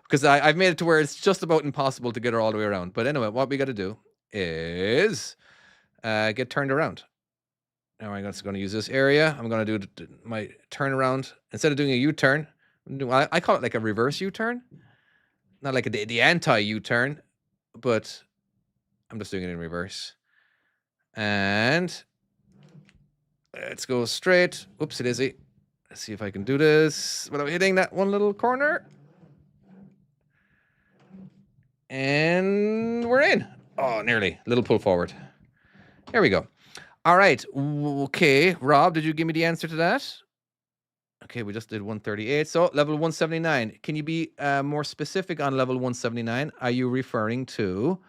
because I've made it to where it's just about impossible to get her all the way around. But anyway, what we got to do is get turned around. Now I'm just going to use this area. I'm going to do my turnaround. Instead of doing a U-turn, I call it like a reverse U-turn. Not like the anti-U-turn, but I'm just doing it in reverse. And let's go straight. Oopsie daisy. Let's see if I can do this without hitting that one little corner. And we're in. Oh, nearly. Little pull forward. There we go. All right. Okay. Rob, did you give me the answer to that? Okay, we just did 138. So level 179. Can you be more specific on level 179? Are you referring to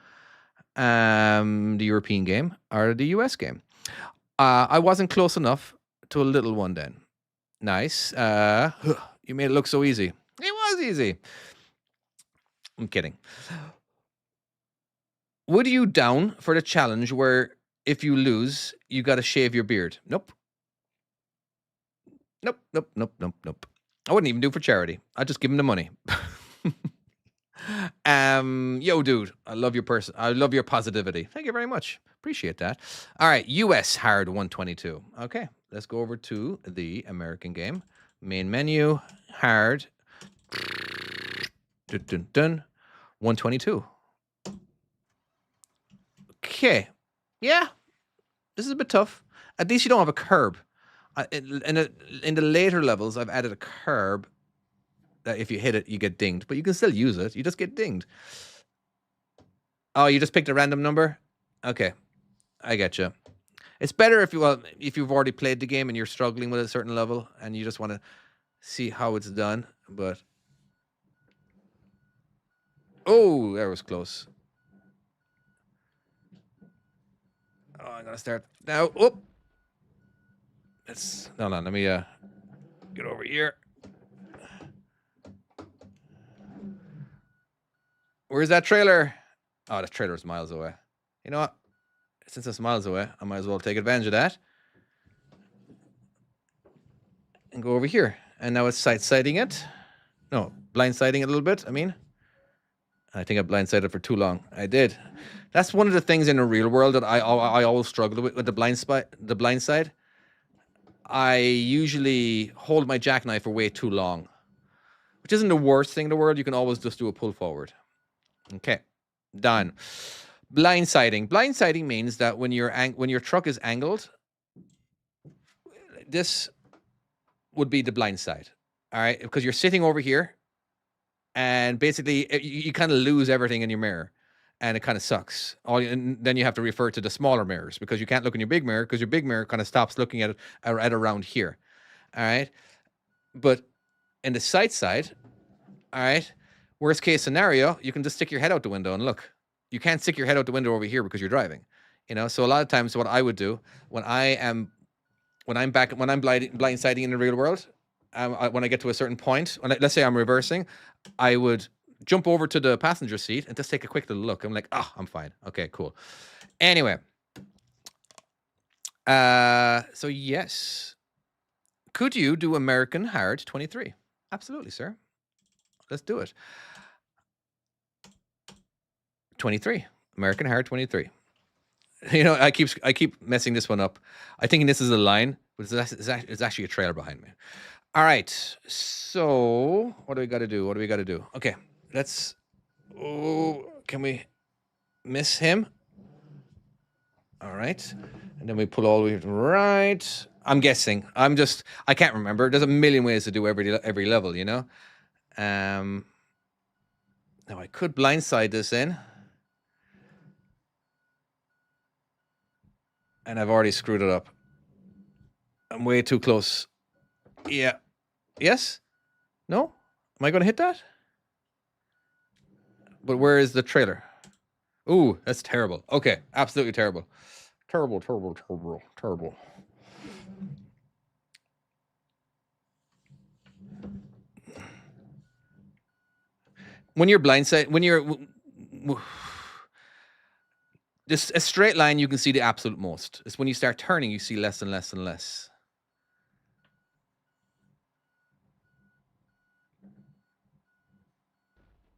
the European game or the US game? I wasn't close enough to a little one then. Nice. You made it look so easy. It was easy. I'm kidding. Would you down for the challenge where if you lose, you got to shave your beard? Nope. Nope. I wouldn't even do it for charity. I'd just give him the money. Yo, dude, I love your positivity. Thank you very much. Appreciate that. All right, US hard 122. Okay, let's go over to the American game. Main menu, hard. Dun, dun, dun. 122. Okay. Yeah, this is a bit tough. At least you don't have a curb. In the later levels, I've added a curb that if you hit it, you get dinged. But you can still use it. You just get dinged. Oh, you just picked a random number? Okay. I get you. It's better if you've already played the game and you're struggling with a certain level and you just want to see how it's done. But oh, that was close. Oh, I'm gonna start now. Oh, hold on. Let me get over here. Where's that trailer? Oh, the trailer is miles away. You know what? Since it's miles away, I might as well take advantage of that. And go over here. And now it's sighting it. No, blind sighting it a little bit, I mean. I think I blindsided for too long. I did. That's one of the things in the real world that I always struggle with the blind side. I usually hold my jackknife for way too long, which isn't the worst thing in the world. You can always just do a pull forward. Okay, done. Blindsiding. Blindsiding means that when your truck is angled, this would be the blind side. All right, because you're sitting over here, and basically you kind of lose everything in your mirror, and it kind of sucks. And then you have to refer to the smaller mirrors because you can't look in your big mirror because your big mirror kind of stops looking at it at around here. All right, but in the sight side, all right, worst case scenario, you can just stick your head out the window and look. You can't stick your head out the window over here because you're driving. So a lot of times what I would do when I'm blindsiding in the real world, when I get to a certain point, let's say I'm reversing, I would jump over to the passenger seat and just take a quick little look. I'm like, I'm fine. Okay, cool. Anyway, so yes, could you do American Hard 23? Absolutely, sir. Let's do it. 23, American Hard 23. I keep messing this one up. I think this is a line, but it's actually a trailer behind me. All right. So what do we got to do? Okay. Let's. Oh, can we miss him? All right. And then we pull all the way right. I'm guessing. I can't remember. There's a million ways to do every level, Now I could blindside this in. And I've already screwed it up. I'm way too close. Yeah. Yes? No? Am I going to hit that? But where is the trailer? Ooh, that's terrible. Okay, absolutely terrible. Terrible. When you're blindside, just a straight line, you can see the absolute most. It's when you start turning, you see less and less and less.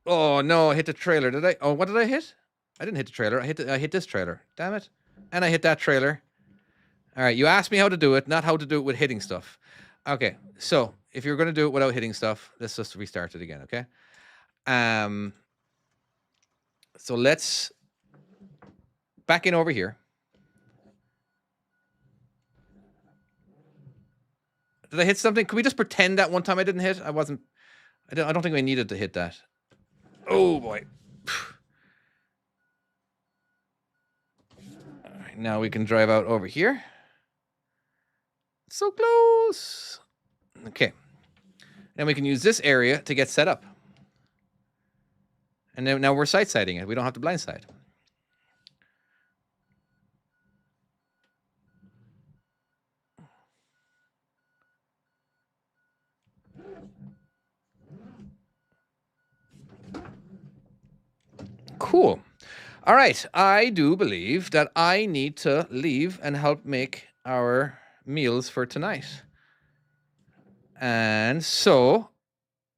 Oh no, I hit the trailer. Did I? Oh, what did I hit? I didn't hit the trailer. I hit this trailer. Damn it. And I hit that trailer. All right, you asked me how to do it, not how to do it with hitting stuff. Okay, so if you're going to do it without hitting stuff, let's just restart it again, okay? So let's back in over here. Did I hit something? Can we just pretend that one time I didn't hit? I don't think I needed to hit that. Oh boy. All right, now we can drive out over here. So close. Okay. Then we can use this area to get set up. And then now we're sight-siding it. We don't have to blindside. Cool. All right. I do believe that I need to leave and help make our meals for tonight. And so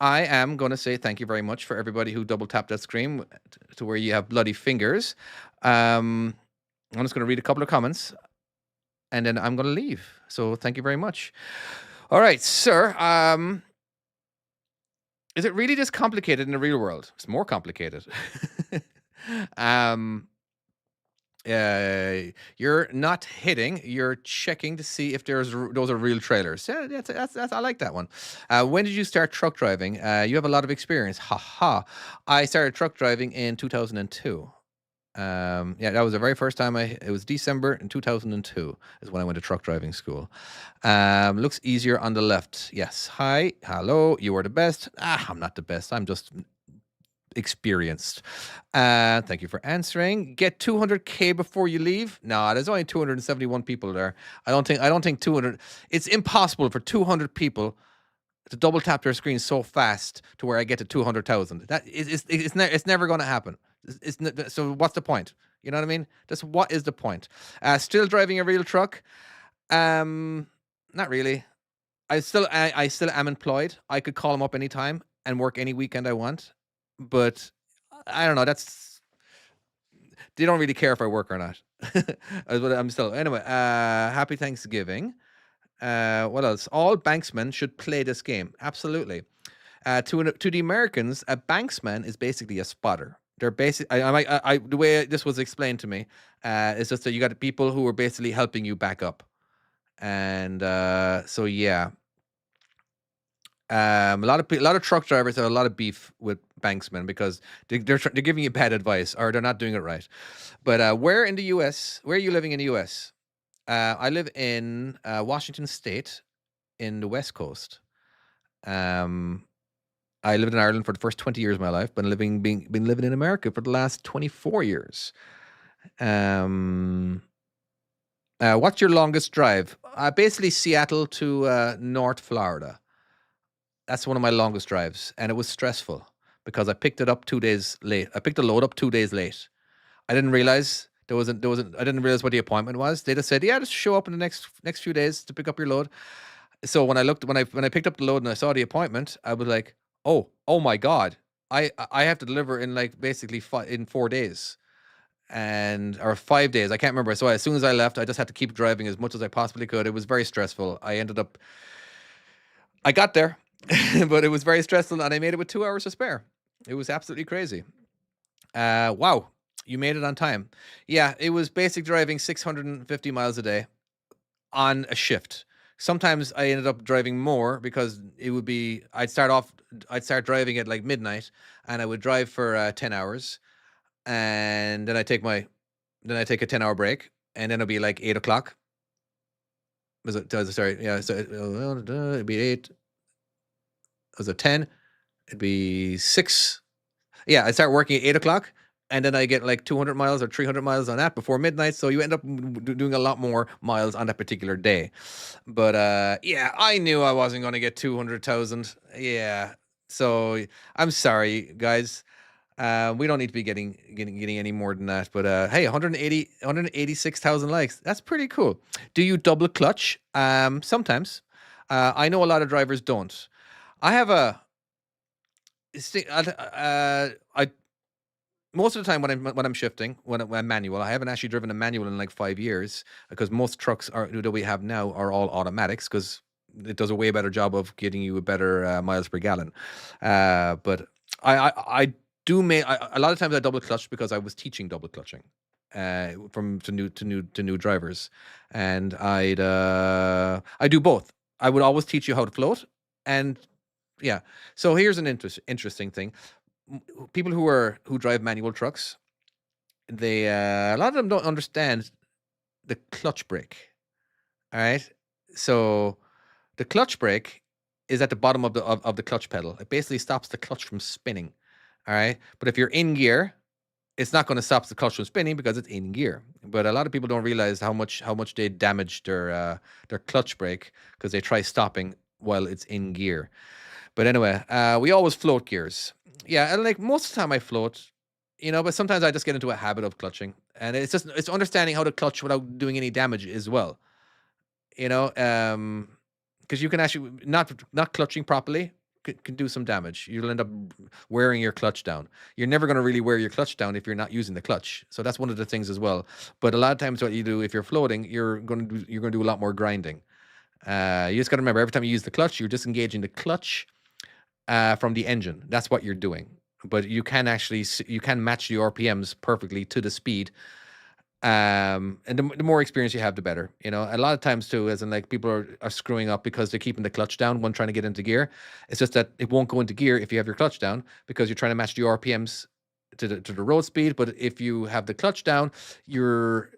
I am going to say thank you very much for everybody who double tapped that screen to where you have bloody fingers. I'm just going to read a couple of comments and then I'm going to leave. So thank you very much. All right, sir. Is it really this complicated in the real world? It's more complicated. You're not hitting. You're checking to see if those are real trailers. Yeah, that's I like that one. When did you start truck driving? You have a lot of experience. Ha. I started truck driving in 2002. Yeah, that was the very first time it was December in 2002 is when I went to truck driving school. Looks easier on the left. Yes. Hi. Hello. You are the best. I'm not the best. I'm just experienced. Thank you for answering. Get 200K before you leave. No, there's only 271 people there. I don't think 200. It's impossible for 200 people to double tap their screen so fast to where I get to 200,000. It's never going to happen. So what's the point? You know what I mean? Just what is the point? Still driving a real truck? Not really. I still am employed. I could call them up anytime and work any weekend I want. But I don't know. They don't really care if I work or not. I'm still anyway. Happy Thanksgiving. What else? All banksmen should play this game. Absolutely. To the Americans, a banksman is basically a spotter. They're basic. The way this was explained to me is just that you got people who are basically helping you back up, and so yeah. A lot of truck drivers have a lot of beef with banksmen because they're giving you bad advice or they're not doing it right. But where in the U.S.? Where are you living in the U.S.? I live in Washington State in the West Coast. Um, I lived in Ireland for the first 20 years of my life, been living in America for the last 24 years. What's your longest drive? Basically Seattle to North Florida. That's one of my longest drives, and it was stressful because I picked it up 2 days late. I picked the load up 2 days late. I didn't realize I didn't realize what the appointment was. They just said, yeah, just show up in the next few days to pick up your load. So when I picked up the load and I saw the appointment, I was like, oh my God, I have to deliver in like basically in 4 days or 5 days. I can't remember. So as soon as I left, I just had to keep driving as much as I possibly could. It was very stressful. I got there, but it was very stressful, and I made it with 2 hours to spare. It was absolutely crazy. Wow, you made it on time. Yeah, it was basic driving 650 miles a day on a shift. Sometimes I ended up driving more because I'd start driving at like midnight, and I would drive for 10 hours, and then I take a 10-hour break, and then it'll be like 8 o'clock. Sorry, yeah, so it'd be 8. Was it 10? It'd be 6. Yeah, I start working at 8 o'clock, and then I get like 200 miles or 300 miles on that before midnight. So you end up doing a lot more miles on that particular day. But yeah, I knew I wasn't going to get 200,000. Yeah. So I'm sorry, guys. We don't need to be getting any more than that. But hey, 186,000 likes. That's pretty cool. Do you double clutch? Sometimes. I know a lot of drivers don't. I have a. I most of the time when I'm shifting, when I'm manual, I haven't actually driven a manual in like 5 years because most trucks that we have now are all automatics because it does a way better job of getting you a better miles per gallon. But I do make a lot of times I double clutch because I was teaching double clutching from to new drivers, and I do both. I would always teach you how to float, and yeah. So here's an interesting thing. People who drive manual trucks, they a lot of them don't understand the clutch brake. All right. So the clutch brake is at the bottom of the clutch pedal. It basically stops the clutch from spinning. All right. But if you're in gear, it's not going to stop the clutch from spinning because it's in gear. But a lot of people don't realize how much they damage their clutch brake because they try stopping while it's in gear. But anyway, we always float gears. Yeah, and like most of the time I float, but sometimes I just get into a habit of clutching. And it's understanding how to clutch without doing any damage as well. Because you can actually not clutching properly can do some damage. You'll end up wearing your clutch down. You're never going to really wear your clutch down if you're not using the clutch. So that's one of the things as well. But a lot of times what you do if you're floating, you're going to do a lot more grinding. You just got to remember every time you use the clutch, you're disengaging the clutch from the engine. That's what you're doing. But you can match the RPMs perfectly to the speed. And the more experience you have, the better. A lot of times too, as in like people are screwing up because they're keeping the clutch down when trying to get into gear. It's just that it won't go into gear if you have your clutch down because you're trying to match the RPMs to the road speed. But if you have the clutch down, you're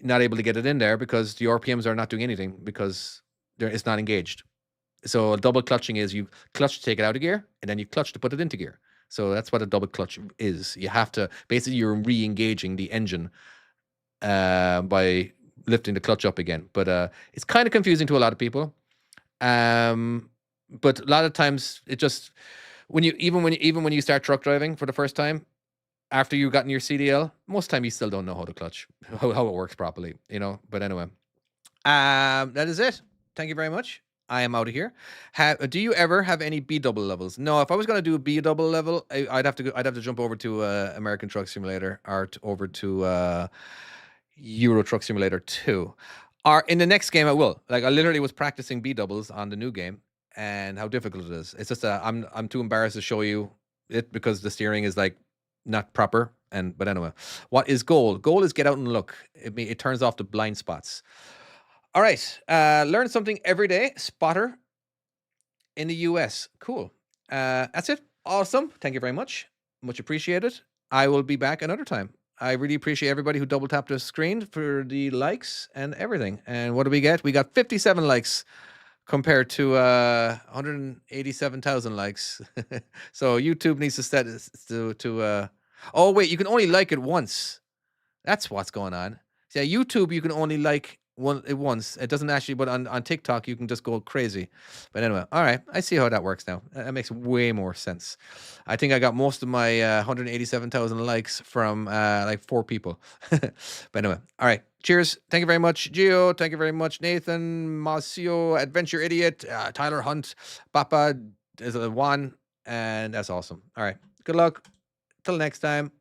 not able to get it in there because the RPMs are not doing anything because it's not engaged. So double clutching is you clutch to take it out of gear, and then you clutch to put it into gear. So that's what a double clutch is. You have to basically you're re-engaging the engine by lifting the clutch up again. But it's kind of confusing to a lot of people. But a lot of times it just when you start truck driving for the first time, after you've gotten your CDL, most time you still don't know how to clutch, how it works properly. But anyway, that is it. Thank you very much. I am out of here. Do you ever have any B double levels? No. If I was going to do a B double level, I'd have to I'd have to jump over to American Truck Simulator or over to Euro Truck Simulator 2. Or in the next game, I will. Like I literally was practicing B doubles on the new game, and how difficult it is. It's just I'm too embarrassed to show you it because the steering is like not proper. But anyway, what is goal? Goal is get out and look. It turns off the blind spots. All right. Learn something every day. Spotter in the US. Cool. That's it. Awesome. Thank you very much. Much appreciated. I will be back another time. I really appreciate everybody who double tapped the screen for the likes and everything. And what do we get? We got 57 likes compared to 187,000 likes. So YouTube needs to set to oh wait, you can only like it once. That's what's going on. See, YouTube you can only like once. It doesn't actually, but on TikTok you can just go crazy. But anyway, all right, I see how that works now. That makes way more sense. I think I got most of my 187,000 likes from like 4 people. But anyway, all right. Cheers. Thank you very much, Gio. Thank you very much, Nathan, Marcio, Adventure Idiot, Tyler Hunt, Papa is a Juan, and that's awesome. All right. Good luck. Till next time.